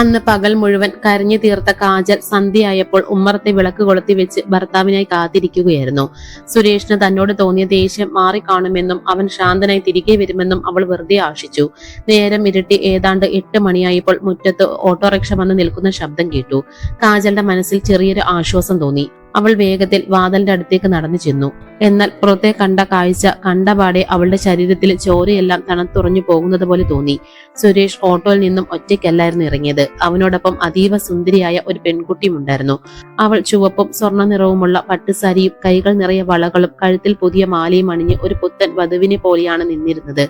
അന്ന് പകൽ മുഴുവൻ കരഞ്ഞു തീർത്ത കാജൽ സന്ധ്യയായപ്പോൾ ഉമ്മറത്തെ വിളക്ക് കൊളുത്തി വെച്ച് ഭർത്താവിനായി കാത്തിരിക്കുകയായിരുന്നു. സുരേഷിന് തന്നോട് തോന്നിയ ദേഷ്യം മാറിക്കാണുമെന്നും അവൻ ശാന്തനായി തിരികെ വരുമെന്നും അവൾ വെറുതെ ആശിച്ചു. നേരം ഇരുട്ടി ഏതാണ്ട് 8 മണിയായപ്പോൾ മുറ്റത്ത് ഓട്ടോറിക്ഷ വന്ന് നിൽക്കുന്ന ശബ്ദം കേട്ടു. കാജലിന്റെ മനസ്സിൽ ചെറിയൊരു ആശ്വാസം തോന്നി. അവൾ വേഗത്തിൽ വാതിലിന്റെ അടുത്തേക്ക് നടന്നു ചെന്നു. എന്നാൽ പുറത്തെ കണ്ട കാഴ്ച കണ്ടപാടെ അവളുടെ ശരീരത്തിൽ ചോരയെല്ലാം തണുത്തുറഞ്ഞു പോകുന്നത് പോലെ തോന്നി. സുരേഷ് ഓട്ടോയിൽ നിന്നും ഒറ്റയ്ക്കല്ലായിരുന്നു ഇറങ്ങിയത്. അവനോടൊപ്പം അതീവ സുന്ദരിയായ ഒരു പെൺകുട്ടിയും ഉണ്ടായിരുന്നു. അവൾ ചുവപ്പും സ്വർണ്ണ നിറവുമുള്ള പട്ടുസാരിയും കൈകൾ നിറയെ വളകളും കഴുത്തിൽ പുതിയ മാലയും അണിഞ്ഞ് ഒരു പുത്തൻ വധുവിനെ പോലെയാണ് നിന്നിരുന്നത്.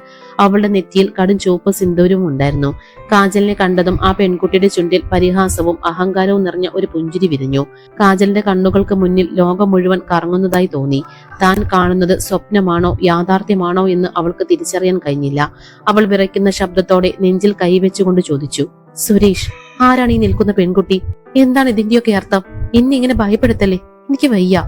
അവളുടെ നെറ്റിയിൽ കടും ചുവപ്പ് സിന്ദൂരവും ഉണ്ടായിരുന്നു. കാജലിനെ കണ്ടതും ആ പെൺകുട്ടിയുടെ ചുണ്ടിൽ പരിഹാസവും അഹങ്കാരവും നിറഞ്ഞ ഒരു പുഞ്ചിരി വിരിഞ്ഞു. കാജലിന്റെ കണ്ണുകൾക്ക് മുന്നിൽ ലോകം മുഴുവൻ കറങ്ങുന്നതായി തോന്നി. താൻ കാണുന്നത് സ്വപ്നമാണോ യാഥാർത്ഥ്യമാണോ എന്ന് അവൾക്ക് തിരിച്ചറിയാൻ കഴിഞ്ഞില്ല. അവൾ വിറയ്ക്കുന്ന ശബ്ദത്തോടെ നെഞ്ചിൽ കൈവച്ചുകൊണ്ട് ചോദിച്ചു, സുരേഷ്, ആരാണ് ഈ നിൽക്കുന്ന പെൺകുട്ടി? എന്താണ് ഇതിന്റെയൊക്കെ അർത്ഥം? ഇന്നിങ്ങനെ ഭയപ്പെടുത്തല്ലേ, എനിക്ക് വയ്യ.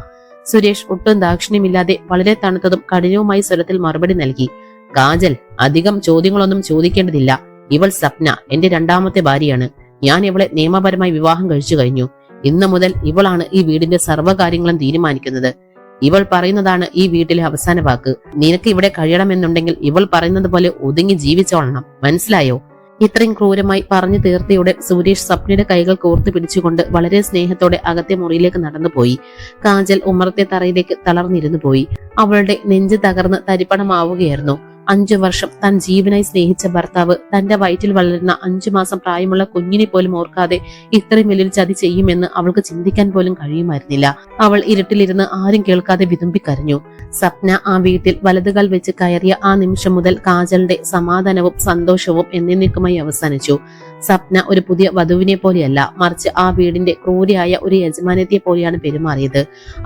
സുരേഷ് ഒട്ടും ദാക്ഷിണ്യമില്ലാതെ വളരെ തണുത്തതും കഠിനവുമായി സ്വരത്തിൽ മറുപടി നൽകി. കാജൽ, അധികം ചോദ്യങ്ങളൊന്നും ചോദിക്കേണ്ടതില്ല. ഇവൾ സ്വപ്ന, എന്റെ 2ാമത്തെ ഭാര്യയാണ്. ഞാൻ ഇവളെ നിയമപരമായി വിവാഹം കഴിച്ചു കഴിഞ്ഞു. ഇന്നു മുതൽ ഇവളാണ് ഈ വീടിന്റെ സർവ്വകാര്യങ്ങളും തീരുമാനിക്കുന്നത്. ഇവൾ പറയുന്നതാണ് ഈ വീട്ടിലെ അവസാന വാക്ക്. നിനക്ക് ഇവിടെ കഴിയണമെന്നുണ്ടെങ്കിൽ ഇവൾ പറയുന്നത് പോലെ ഒതുങ്ങി ജീവിച്ചോളണം, മനസ്സിലായോ? ഇത്രയും ക്രൂരമായി പറഞ്ഞു തീർത്തയുടൻ സുരേഷ് സ്വപ്നയുടെ കൈകൾ കോർത്തു പിടിച്ചുകൊണ്ട് വളരെ സ്നേഹത്തോടെ അകത്തെ മുറിയിലേക്ക് നടന്നുപോയി. കാജൽ ഉമ്മറത്തെ തറയിലേക്ക് തളർന്നിരുന്നു പോയി. അവളുടെ നെഞ്ച് തകർന്ന് തരിപ്പണമാവുകയായിരുന്നു. 5 വർഷം താൻ ജീവനായി സ്നേഹിച്ച ഭർത്താവ് തന്റെ വയറ്റിൽ വളരുന്ന 5 മാസം പ്രായമുള്ള കുഞ്ഞിനെ പോലും ഓർക്കാതെ ഇത്രയും വലിയൊരു ചതി ചെയ്യുമെന്ന് അവൾക്ക് ചിന്തിക്കാൻ പോലും കഴിയുമായിരുന്നില്ല. അവൾ ഇരുട്ടിലിരുന്ന് ആരും കേൾക്കാതെ വിതുമ്പിക്കരഞ്ഞു. സ്വപ്ന ആ വീട്ടിൽ വലതുകാൽ വെച്ച് കയറിയ ആ നിമിഷം മുതൽ കാജലിന്റെ സമാധാനവും സന്തോഷവും എന്നേക്കുമായി അവസാനിച്ചു. സ്വപ്ന ഒരു പുതിയ വധുവിനെ പോലെയല്ല, മറിച്ച് ആ വീടിന്റെ ക്രൂരയായ ഒരു യജമാനത്തെ പോലെയാണ് പെരുമാറിയത്.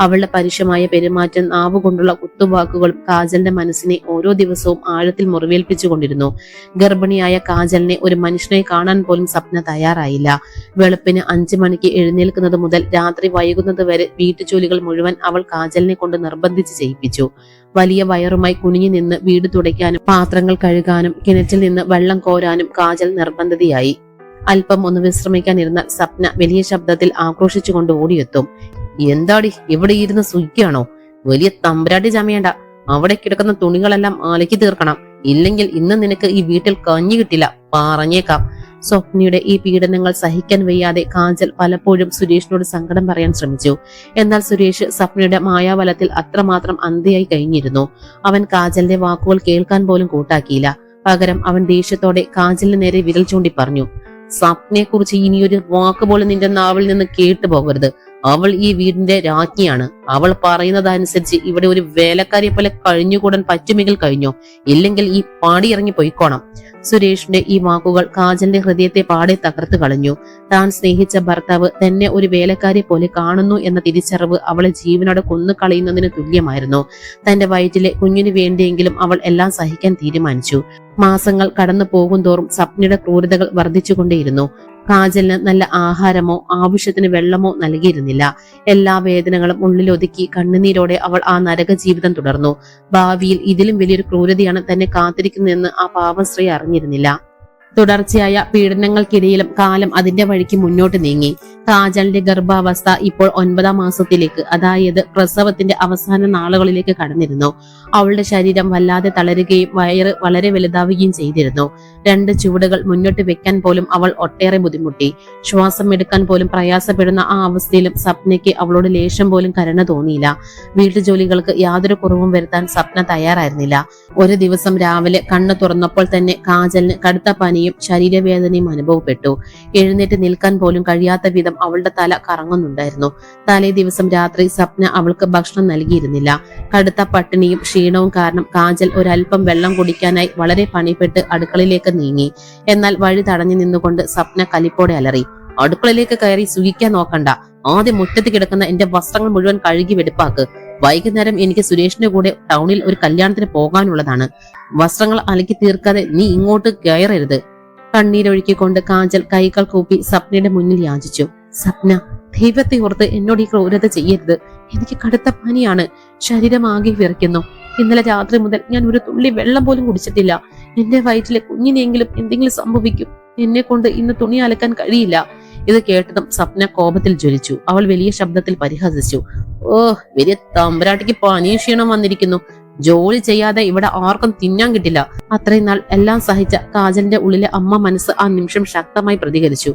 അവളുടെ പരുഷമായ പെരുമാറ്റം, നാവുകൊണ്ടുള്ള കുത്തുവാക്കുകളും കാജലിന്റെ മനസ്സിനെ ഓരോ ദിവസവും ആഴത്തിൽ മുറിവേൽപ്പിച്ചുകൊണ്ടിരുന്നു. ഗർഭിണിയായ കാജലിനെ ഒരു മനുഷ്യനെ കാണാൻ പോലും സ്വപ്ന തയ്യാറായില്ല. വെളുപ്പിന് 5 മണിക്ക് എഴുന്നേൽക്കുന്നത് മുതൽ രാത്രി വൈകുന്നത് വരെ വീട്ടുജോലികൾ മുഴുവൻ അവൾ കാജലിനെ കൊണ്ട് നിർബന്ധിച്ച് ചെയ്യിപ്പിച്ചു. വലിയ വയറുമായി കുനിഞ്ഞു നിന്ന് വീട് തുടയ്ക്കാനും പാത്രങ്ങൾ കഴുകാനും കിണറ്റിൽ നിന്ന് വെള്ളം കോരാനും കാജൽ നിർബന്ധിതയായി. അല്പം ഒന്ന് വിശ്രമിക്കാനിരുന്ന സ്വപ്ന വലിയ ശബ്ദത്തിൽ ആക്രോശിച്ചുകൊണ്ട് ഓടിയെത്തും. എന്താടി ഇവിടെ ഇരുന്ന് സുഖിക്കാണോ? വലിയ തമ്പരാട്ടി ചമയണ്ട. അവിടെ കിടക്കുന്ന തുണികളെല്ലാം അലക്കി തീർക്കണം. ഇല്ലെങ്കിൽ ഇന്ന് നിനക്ക് ഈ വീട്ടിൽ കഞ്ഞി കിട്ടില്ല, പറഞ്ഞേക്കാം. സ്വപ്നയുടെ ഈ പീഡനങ്ങൾ സഹിക്കാൻ വയ്യാതെ കാജൽ പലപ്പോഴും സുരേഷിനോട് സങ്കടം പറയാൻ ശ്രമിച്ചു. എന്നാൽ സുരേഷ് സ്വപ്നയുടെ മായാവലത്തിൽ അത്രമാത്രം അന്ധയായി കഴിഞ്ഞിരുന്നു. അവൻ കാജലിന്റെ വാക്കുകൾ കേൾക്കാൻ പോലും കൂട്ടാക്കിയില്ല. പകരം അവൻ ദേഷ്യത്തോടെ കാജലിന് നേരെ വിരൽ ചൂണ്ടി പറഞ്ഞു, സ്വപ്നയെ കുറിച്ച് ഇനിയൊരു വാക്ക് പോലും നിന്റെ നാവിൽ നിന്ന് കേട്ടു പോകരുത്. അവൾ ഈ വീടിന്റെ രാജ്ഞിയാണ്. അവൾ പറയുന്നതനുസരിച്ച് ഇവിടെ ഒരു വേലക്കാരിയെ പോലെ കഴിഞ്ഞുകൂടാൻ പറ്റുമെങ്കിൽ കഴിഞ്ഞോ, ഇല്ലെങ്കിൽ ഈ പാടി ഇറങ്ങി പൊയ്ക്കോണം. സുരേഷിന്റെ ഈ വാക്കുകൾ കാജലിന്റെ ഹൃദയത്തെ പാടെ തകർത്തു കളഞ്ഞു. താൻ സ്നേഹിച്ച ഭർത്താവ് തന്നെ ഒരു വേലക്കാരിയെ പോലെ കാണുന്നു എന്ന തിരിച്ചറിവ് അവളെ ജീവനോടെ കൊന്നു കളയുന്നതിന് തുല്യമായിരുന്നു. തന്റെ വയറ്റിലെ കുഞ്ഞിനു വേണ്ടിയെങ്കിലും അവൾ എല്ലാം സഹിക്കാൻ തീരുമാനിച്ചു. മാസങ്ങൾ കടന്നു പോകുന്തോറും സ്വപ്നയുടെ ക്രൂരതകൾ വർദ്ധിച്ചുകൊണ്ടേയിരുന്നു. കാജലിന് നല്ല ആഹാരമോ ആവശ്യത്തിന് വെള്ളമോ നൽകിയിരുന്നില്ല. എല്ലാ വേദനകളും ഉള്ളിലൊതുക്കി കണ്ണുനീരോടെ അവൾ ആ നരക ജീവിതം തുടർന്നു. ഭാവിയിൽ ഇതിലും വലിയൊരു ക്രൂരതയാണ് തന്നെ കാത്തിരിക്കുന്നതെന്ന് ആ പാവം സ്ത്രീ അറിഞ്ഞിരുന്നില്ല. തുടർച്ചയായ പീഡനങ്ങൾക്കിടയിലും കാലം അതിന്റെ വഴിക്ക് മുന്നോട്ട് നീങ്ങി. കാജലിന്റെ ഗർഭാവസ്ഥ ഇപ്പോൾ 9ാം മാസത്തിലേക്ക്, അതായത് പ്രസവത്തിന്റെ അവസാന നാളുകളിലേക്ക് കടന്നിരുന്നു. അവളുടെ ശരീരം വല്ലാതെ തളരുകയും വയറ് വളരെ വലുതാവുകയും ചെയ്തിരുന്നു. 2 ചുവടുകൾ മുന്നോട്ട് വെക്കാൻ പോലും അവൾ ഒട്ടേറെ ബുദ്ധിമുട്ടി. ശ്വാസം എടുക്കാൻ പോലും പ്രയാസപ്പെടുന്ന ആ അവസ്ഥയിലും സ്വപ്നയ്ക്ക് അവളോട് ലേശം പോലും കരുണ തോന്നിയില്ല. വീട്ടുജോലികൾക്ക് യാതൊരു കുറവും വരുത്താൻ സ്വപ്ന തയ്യാറായിരുന്നില്ല. ഒരു ദിവസം രാവിലെ കണ്ണു തുറന്നപ്പോൾ തന്നെ കാജലിന് കടുത്ത പനിയും ശരീരവേദനയും അനുഭവപ്പെട്ടു. എഴുന്നേറ്റ് നിൽക്കാൻ പോലും കഴിയാത്ത വിധം അവളുടെ തല കറങ്ങുന്നുണ്ടായിരുന്നു. തലേ ദിവസം രാത്രി സ്വപ്ന അവൾക്ക് ഭക്ഷണം നൽകിയിരുന്നില്ല. കടുത്ത പട്ടിണിയും ക്ഷീണവും കാരണം കാജൽ ഒരൽപ്പം വെള്ളം കുടിക്കാനായി വളരെ പണിപ്പെട്ട് അടുക്കളയിലേക്ക് നീങ്ങി. എന്നാൽ വഴി തടഞ്ഞു നിന്നുകൊണ്ട് സ്വപ്ന കലിപ്പോടെ അലറി, അടുക്കളയിലേക്ക് കയറി സുഖിക്കാൻ നോക്കണ്ട. ആദ്യം മുറ്റത്ത് കിടക്കുന്ന എന്റെ വസ്ത്രങ്ങൾ മുഴുവൻ കഴുകി വെടുപ്പാക്ക്. വൈകുന്നേരം എനിക്ക് സുരേഷിന്റെ കൂടെ ടൗണിൽ ഒരു കല്യാണത്തിന് പോകാനുള്ളതാണ്. വസ്ത്രങ്ങൾ അലക്കി തീർക്കാതെ നീ ഇങ്ങോട്ട് കയറരുത്. കണ്ണീരൊഴുക്കിക്കൊണ്ട് കാജൽ കൈകൾ കൂപ്പി സ്വപ്നയുടെ മുന്നിൽ യാചിച്ചു. സ്വപ്ന, ദൈവത്തെ ഓർത്ത് എന്നോട് ഈ ക്രൂരത ചെയ്യരുത്. എനിക്ക് കടുത്ത പനിയാണ്, ശരീരമാകെ വിറയ്ക്കുന്നു. ഇന്നലെ രാത്രി മുതൽ ഞാൻ ഒരു തുള്ളി വെള്ളം പോലും കുടിച്ചിട്ടില്ല. എന്റെ വയറ്റിലെ കുഞ്ഞിനെങ്കിലും എന്തെങ്കിലും സംഭവിക്കും. എന്നെ കൊണ്ട് ഇന്ന് തുണി അലക്കാൻ കഴിയില്ല. ഇത് കേട്ടതും സ്വപ്ന കോപത്തിൽ ജ്വലിച്ചു. അവൾ വലിയ ശബ്ദത്തിൽ പരിഹസിച്ചു. ഓ, വലിയ തമ്പുരാട്ടിക്ക് പനിയും ക്ഷീണം വന്നിരിക്കുന്നു. ജോലി ചെയ്യാതെ ഇവിടെ ആർക്കും തിന്നാൻ കിട്ടില്ല. അത്രയും നാൾ എല്ലാം സഹിച്ച കാജലിന്റെ ഉള്ളിലെ അമ്മ മനസ്സ് ആ നിമിഷം ശക്തമായി പ്രതികരിച്ചു.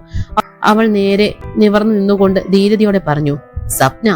അവൾ നേരെ നിവർന്നു നിന്നുകൊണ്ട് ധീരതയോടെ പറഞ്ഞു, സ്വപ്ന,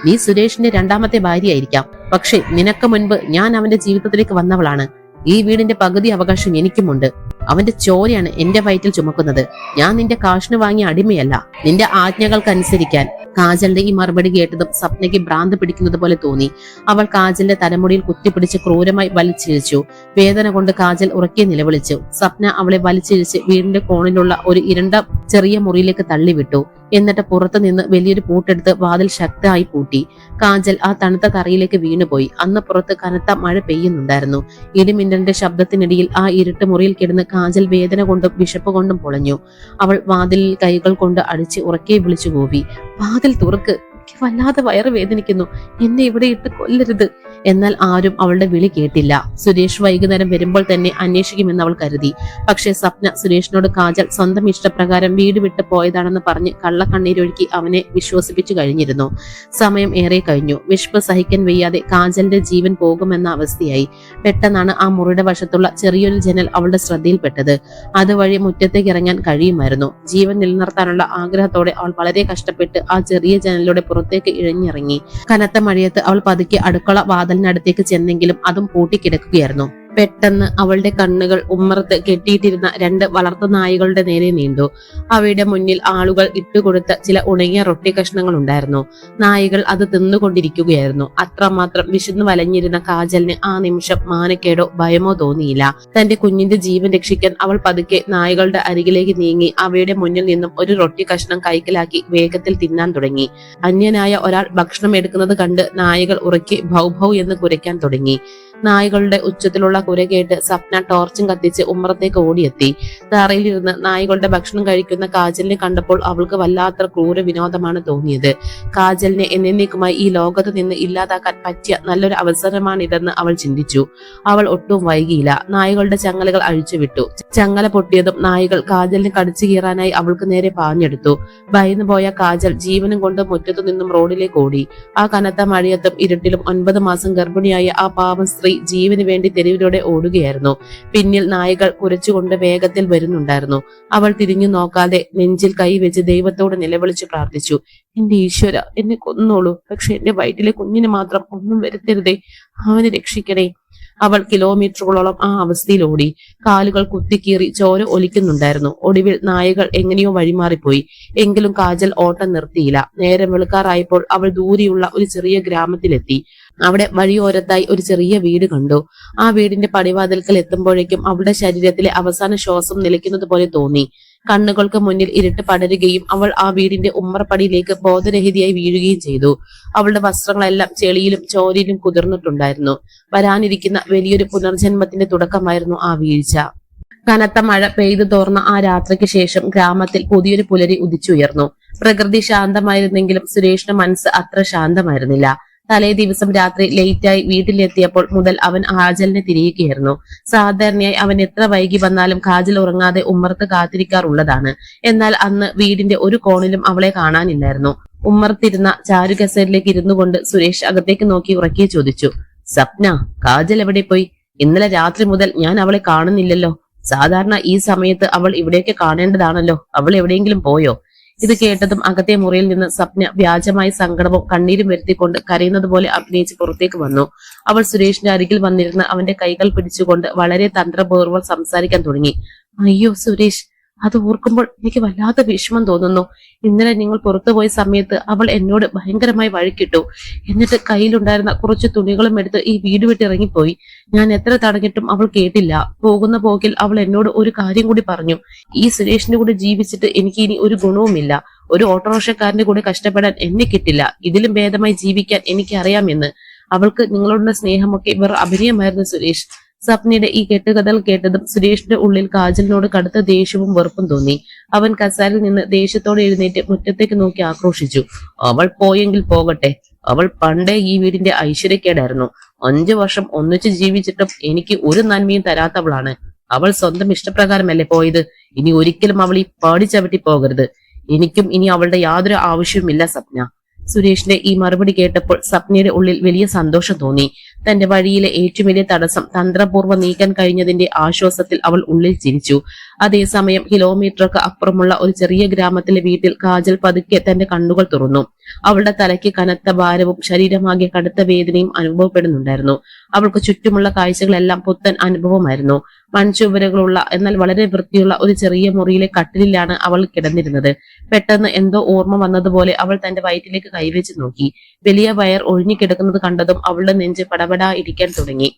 നീ സുരേഷിന്റെ രണ്ടാമത്തെ ഭാര്യയായിരിക്കാം. പക്ഷെ നിനക്ക് മുൻപ് ഞാൻ അവന്റെ ജീവിതത്തിലേക്ക് വന്നവളാണ്. ഈ വീടിന്റെ പകുതി അവകാശം എനിക്കുമുണ്ട്. അവന്റെ ചോരയാണ് എന്റെ വയറ്റിൽ ചുമക്കുന്നത്. ഞാൻ നിന്റെ കാശിന് വാങ്ങിയ അടിമയല്ല, നിന്റെ ആജ്ഞകൾക്കനുസരിക്കാൻ. കാജലിന്റെ ഈ മറുപടി കേട്ടതും സ്വപ്നയ്ക്ക് ഭ്രാന്ത് പിടിക്കുന്നത് പോലെ തോന്നി. അവൾ കാജലിന്റെ തലമുടിയിൽ കുത്തിപ്പിടിച്ച് ക്രൂരമായി വലിച്ചിഴിച്ചു. വേദന കൊണ്ട് കാജൽ ഉറക്കെ നിലവിളിച്ചു. സ്വപ്ന അവളെ വലിച്ചിഴിച്ച് വീടിന്റെ കോണിലുള്ള ഒരു ഇരുണ്ട ചെറിയ മുറിയിലേക്ക് തള്ളിവിട്ടു. എന്നിട്ട് പുറത്തു നിന്ന് വലിയൊരു പൂട്ടെടുത്ത് വാതിൽ ശക്തമായി പൂട്ടി. കാജൽ ആ തണുത്ത തറയിലേക്ക് വീണുപോയി. അന്ന് പുറത്ത് കനത്ത മഴ പെയ്യുന്നുണ്ടായിരുന്നു. ഇടിമിന്നലിന്റെ ശബ്ദത്തിനിടയിൽ ആ ഇരുട്ട് മുറിയിൽ കിടന്ന് കാജൽ വേദന കൊണ്ടും വിശപ്പ് കൊണ്ടും പൊളഞ്ഞു. അവൾ വാതിലിൽ കൈകൾ കൊണ്ട് അടിച്ച് ഉറക്കെ വിളിച്ചു കൂവി, വാതിൽ തുറക്ക്, എനിക്ക് വല്ലാതെ വയറ് വേദനിക്കുന്നു, എന്നെ ഇവിടെ ഇട്ട് കൊല്ലരുത്. എന്നാൽ ആരും അവളുടെ വിളി കേട്ടില്ല. സുരേഷ് വൈകുന്നേരം വരുമ്പോൾ തന്നെ അന്വേഷിക്കുമെന്ന് അവൾ കരുതി. പക്ഷേ സ്വപ്ന സുരേഷിനോട് കാജൽ സ്വന്തം ഇഷ്ടപ്രകാരം വീട് വിട്ട് പോയതാണെന്ന് പറഞ്ഞ് കള്ളക്കണ്ണീരൊഴുക്കി അവനെ വിശ്വസിപ്പിച്ചു കഴിഞ്ഞിരുന്നു. സമയം ഏറെ കഴിഞ്ഞു. വിശപ്പ് സഹിക്കാൻ വയ്യാതെ കാജലിന്റെ ജീവൻ പോകുമെന്ന അവസ്ഥയായി. പെട്ടെന്നാണ് ആ മുറിയുടെ വശത്തുള്ള ചെറിയൊരു ജനൽ അവളുടെ ശ്രദ്ധയിൽപ്പെട്ടത്. അതുവഴി മുറ്റത്തേക്ക് ഇറങ്ങാൻ കഴിയുമായിരുന്നു. ജീവൻ നിലനിർത്താനുള്ള ആഗ്രഹത്തോടെ അവൾ വളരെ കഷ്ടപ്പെട്ട് ആ ചെറിയ ജനലിലൂടെ പുറത്തേക്ക് ഇഴഞ്ഞിറങ്ങി. കനത്ത മഴയത്ത് അവൾ പതുക്കെ അടുക്കള വാതിലിനടുത്തേക്ക് ചെന്നെങ്കിലും അതും പൂട്ടിക്കിടക്കുകയായിരുന്നു. പെട്ടെന്ന് അവളുടെ കണ്ണുകൾ ഉമ്മറത്ത് കെട്ടിയിട്ടിരുന്ന രണ്ട് വളർത്തു നായകളുടെ നേരെ നീണ്ടു. അവയുടെ മുന്നിൽ ആളുകൾ ഇട്ടുകൊടുത്ത ചില ഉണങ്ങിയ റൊട്ടി കഷ്ണങ്ങൾ ഉണ്ടായിരുന്നു. നായകൾ അത് തിന്നുകൊണ്ടിരിക്കുകയായിരുന്നു. അത്രമാത്രം വിശന്നു വലഞ്ഞിരുന്ന കാജലിന് ആ നിമിഷം മാനക്കേടോ ഭയമോ തോന്നിയില്ല. തന്റെ കുഞ്ഞിന്റെ ജീവൻ രക്ഷിക്കാൻ അവൾ പതുക്കെ നായകളുടെ അരികിലേക്ക് നീങ്ങി അവയുടെ മുന്നിൽ നിന്നും ഒരു റൊട്ടി കഷ്ണം കൈക്കലാക്കി വേഗത്തിൽ തിന്നാൻ തുടങ്ങി. അന്യനായ ഒരാൾ ഭക്ഷണം എടുക്കുന്നത് കണ്ട് നായകൾ ഉറക്കി ഭൗ ഭൗ എന്ന് കുരയ്ക്കാൻ തുടങ്ങി. നായകളുടെ ഉച്ചത്തിലുള്ള കുര കേട്ട് സ്വപ്ന ടോർച്ചും കത്തിച്ച് ഉമ്മറത്തേക്ക് ഓടിയെത്തി. തറയിലിരുന്ന് നായകളുടെ ഭക്ഷണം കഴിക്കുന്ന കാജലിനെ കണ്ടപ്പോൾ അവൾക്ക് വല്ലാത്ത ക്രൂര വിനോദമാണ് തോന്നിയത്. കാജലിനെ എന്നേക്കുമായി ഈ ലോകത്ത് നിന്ന് ഇല്ലാതാക്കാൻ പറ്റിയ നല്ലൊരു അവസരമാണിതെന്ന് അവൾ ചിന്തിച്ചു. അവൾ ഒട്ടും വൈകിയില്ല. നായകളുടെ ചങ്ങലകൾ അഴിച്ചുവിട്ടു. ചങ്ങല പൊട്ടിയതും നായകൾ കാജലിനെ കടിച്ചു കീറാനായി അവൾക്ക് നേരെ പാഞ്ഞെടുത്തു. ഭയന്നു പോയ കാജൽ ജീവനും കൊണ്ട് മുറ്റത്തു നിന്നും റോഡിലേക്ക് ഓടി. ആ കനത്ത മഴയത്തും ഇരുട്ടിലും 9 മാസം ഗർഭിണിയായ ആ പാവം സ്ത്രീ ജീവന് വേണ്ടി തെരുവിലൂടെ ഓടുകയായിരുന്നു. പിന്നിൽ നായകൾ കുരച്ചുകൊണ്ട് വേഗത്തിൽ വരുന്നുണ്ടായിരുന്നു. അവൾ തിരിഞ്ഞു നോക്കാതെ നെഞ്ചിൽ കൈവച്ച് ദൈവത്തോട് നിലവിളിച്ചു പ്രാർത്ഥിച്ചു. എന്റെ ഈശ്വര, എന്നെ കൊന്നോളൂ, പക്ഷെ എന്റെ വയറ്റിലെ കുഞ്ഞിന് മാത്രം ഒന്നും വരുത്തരുതേ, അവനെ രക്ഷിക്കണേ. അവൾ കിലോമീറ്ററുകളോളം ആ അവസ്ഥയിൽ ഓടി. കാലുകൾ കുത്തിക്കീറി ചോര ഒലിക്കുന്നുണ്ടായിരുന്നു. ഒടുവിൽ നായകൾ എങ്ങനെയോ വഴിമാറിപ്പോയി. എങ്കിലും കാജൽ ഓട്ടം നിർത്തിയില്ല. നേരം വെളുക്കാറായപ്പോൾ അവൾ ദൂരെയുള്ള ഒരു ചെറിയ ഗ്രാമത്തിലെത്തി. അവിടെ വഴിയോരത്തായി ഒരു ചെറിയ വീട് കണ്ടു. ആ വീടിന്റെ പടിവാതിൽക്കൽ എത്തുമ്പോഴേക്കും അവളുടെ ശരീരത്തിലെ അവസാന ശ്വാസം നിലയ്ക്കുന്നത് പോലെ തോന്നി. കണ്ണുകൾക്ക് മുന്നിൽ ഇരുട്ട് പടരുകയും അവൾ ആ വീടിന്റെ ഉമ്മറപ്പടിയിലേക്ക് ബോധരഹിതയായി വീഴുകയും ചെയ്തു. അവളുടെ വസ്ത്രങ്ങളെല്ലാം ചെളിയിലും ചോരയിലും കുതിർന്നിട്ടുണ്ടായിരുന്നു. വരാനിരിക്കുന്ന വലിയൊരു പുനർജന്മത്തിന്റെ തുടക്കമായിരുന്നു ആ വീഴ്ച. കനത്ത മഴ പെയ്തു തോർന്ന ആ രാത്രിക്ക് ശേഷം ഗ്രാമത്തിൽ പുതിയൊരു പുലരി ഉദിച്ചുയർന്നു. പ്രകൃതി ശാന്തമായിരുന്നെങ്കിലും സുരേഷിന്റെ മനസ്സ് അത്ര ശാന്തമായിരുന്നില്ല. തലേ ദിവസം രാത്രി ലേറ്റായി വീട്ടിലെത്തിയപ്പോൾ മുതൽ അവൻ കാജലിനെ തിരിയുകയായിരുന്നു. സാധാരണയായി അവൻ എത്ര വൈകി വന്നാലും കാജൽ ഉറങ്ങാതെ ഉമ്മറത്ത് കാത്തിരിക്കാറുള്ളതാണ്. എന്നാൽ അന്ന് വീടിന്റെ ഒരു കോണിലും അവളെ കാണാനില്ലായിരുന്നു. ഉമ്മറത്തിരുന്ന ചാരുകസേരയിലേക്ക് ഇരുന്നു കൊണ്ട് സുരേഷ് അകത്തേക്ക് നോക്കി ഉറക്കെ ചോദിച്ചു, സ്വപ്ന, കാജൽ എവിടെ പോയി? ഇന്നലെ രാത്രി മുതൽ ഞാൻ അവളെ കാണുന്നില്ലല്ലോ. സാധാരണ ഈ സമയത്ത് അവൾ ഇവിടേക്ക് കാണേണ്ടതാണല്ലോ. അവൾ എവിടെയെങ്കിലും പോയോ? ഇത് കേട്ടതും അകത്തെ മുറിയിൽ നിന്ന് സ്വപ്ന വ്യാജമായ സങ്കടവും കണ്ണീരും വരുത്തിക്കൊണ്ട് കരയുന്നത് പോലെ അഭിനയിച്ച് പുറത്തേക്ക് വന്നു. അവൾ സുരേഷിന്റെ അരികിൽ വന്നിരുന്ന് അവന്റെ കൈകൾ പിടിച്ചുകൊണ്ട് വളരെ തന്ത്രപൂർവ്വം സംസാരിക്കാൻ തുടങ്ങി. അയ്യോ സുരേഷ്, അത് ഓർക്കുമ്പോൾ എനിക്ക് വല്ലാത്ത വിഷമം തോന്നുന്നു. ഇന്നലെ നിങ്ങൾ പുറത്തുപോയ സമയത്ത് അവൾ എന്നോട് ഭയങ്കരമായി വഴക്കിട്ടു. എന്നിട്ട് കയ്യിലുണ്ടായിരുന്ന കുറച്ച് തുണികളും എടുത്ത് ഈ വീട് വിട്ട് ഇറങ്ങിപ്പോയി. ഞാൻ എത്ര തടഞ്ഞിട്ടും അവൾ കേട്ടില്ല. പോകുന്ന പോക്കിൽ അവൾ എന്നോട് ഒരു കാര്യം കൂടി പറഞ്ഞു. ഈ സുരേഷിന്റെ കൂടെ ജീവിച്ചിട്ട് എനിക്ക് ഇനി ഒരു ഗുണവുമില്ല. ഒരു ഓട്ടോറിക്ഷക്കാരന്റെ കൂടെ കഷ്ടപ്പെടാൻ എന്നെ കിട്ടില്ല. ഇതിലും ഭേദമായി ജീവിക്കാൻ എനിക്ക് അറിയാമെന്ന്. അവൾക്ക് നിങ്ങളുടെ സ്നേഹമൊക്കെ ഇവർ അഭിനയമായിരുന്നു സുരേഷ്. സ്വപ്നയുടെ ഈ കെട്ടുകഥകൾ കേട്ടതും സുരേഷിന്റെ ഉള്ളിൽ കാജലിനോട് കടുത്ത ദേഷ്യവും വെറുപ്പും തോന്നി. അവൻ കസാരയിൽ നിന്ന് ദേഷ്യത്തോടെ എഴുന്നേറ്റ് മുറ്റത്തേക്ക് നോക്കി ആക്രോശിച്ചു. അവൾ പോയെങ്കിൽ പോകട്ടെ. അവൾ പണ്ടേ ഈ വീടിന്റെ ഐശ്വര്യക്കേടായിരുന്നു. 5 വർഷം ഒന്നിച്ച് ജീവിച്ചിട്ടും എനിക്ക് ഒരു നന്മയും തരാത്തവളാണ്. അവൾ സ്വന്തം ഇഷ്ടപ്രകാരമല്ലേ പോയത്. ഇനി ഒരിക്കലും അവൾ ഈ പാടി ചവിട്ടി പോകരുത്. എനിക്കും ഇനി അവളുടെ യാതൊരു ആവശ്യവുമില്ല സ്വപ്ന. സുരേഷിന്റെ ഈ മറുപടി കേട്ടപ്പോൾ സ്വപ്നയുടെ ഉള്ളിൽ വലിയ സന്തോഷം തോന്നി. തന്റെ വഴിയിലെ ഏറ്റവും വലിയ തടസ്സം തന്ത്രപൂർവ്വം നീക്കാൻ കഴിഞ്ഞതിന്റെ ആശ്വാസത്തിൽ അവൾ ഉള്ളിൽ ചിരിച്ചു. അതേസമയം കിലോമീറ്റർക്ക് അപ്പുറമുള്ള ഒരു ചെറിയ ഗ്രാമത്തിലെ വീട്ടിൽ കാജൽ പതുക്കെ തന്റെ കണ്ണുകൾ തുറന്നു. അവളുടെ തലയ്ക്ക് കനത്ത ഭാരവും ശരീരമാകെ കടുത്ത വേദനയും അനുഭവപ്പെടുന്നുണ്ടായിരുന്നു. അവൾക്ക് ചുറ്റുമുള്ള കാഴ്ചകളെല്ലാം പുത്തൻ അനുഭവമായിരുന്നു. മൺചുവരുകളുള്ള എന്നാൽ വളരെ വൃത്തിയുള്ള ഒരു ചെറിയ മുറിയിലെ കട്ടിലിലാണ് അവൾ കിടന്നിരുന്നത്. പെട്ടെന്ന് എന്തോ ഓർമ്മ വന്നതുപോലെ അവൾ തന്റെ വയറ്റിലേക്ക് കൈവച്ച് നോക്കി. വലിയ വയർ ഒഴിഞ്ഞുകിടക്കുന്നത് കണ്ടതും അവളുടെ നെഞ്ച് പടപടാ ഇരിക്കാൻ തുടങ്ങി.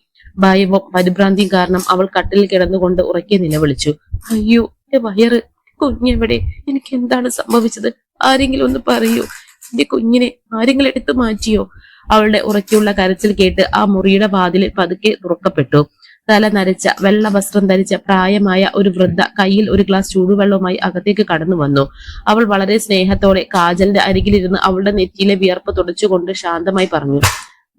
ഭയവും പരിഭ്രാന്തിയും കാരണം അവൾ കട്ടിലിൽ കിടന്നുകൊണ്ട് ഉറക്കെ നിലവിളിച്ചു. അയ്യോ, എന്റെ വയറ്! കുഞ്ഞെവിടെ? എനിക്ക് എന്താണ് സംഭവിച്ചത്? ആരെങ്കിലും ഒന്ന് പറയൂ. എന്റെ കുഞ്ഞിനെ ആരെങ്കിലും എടുത്തു മാറ്റിയോ? അവളുടെ ഉറക്കെയുള്ള കരച്ചിൽ കേട്ട് ആ മുറിയുടെ വാതിൽ പതുക്കെ തുറക്കപ്പെട്ടു. തല നരച്ച വെള്ള വസ്ത്രം ധരിച്ച പ്രായമായ ഒരു വൃദ്ധ കയ്യിൽ ഒരു ഗ്ലാസ് ചൂടുവെള്ളവുമായി അകത്തേക്ക് കടന്നു വന്നു. അവൾ വളരെ സ്നേഹത്തോടെ കാജലിന്റെ അരികിലിരുന്ന് അവളുടെ നെറ്റിയിലെ വിയർപ്പ് തുടച്ചുകൊണ്ട് ശാന്തമായി പറഞ്ഞു.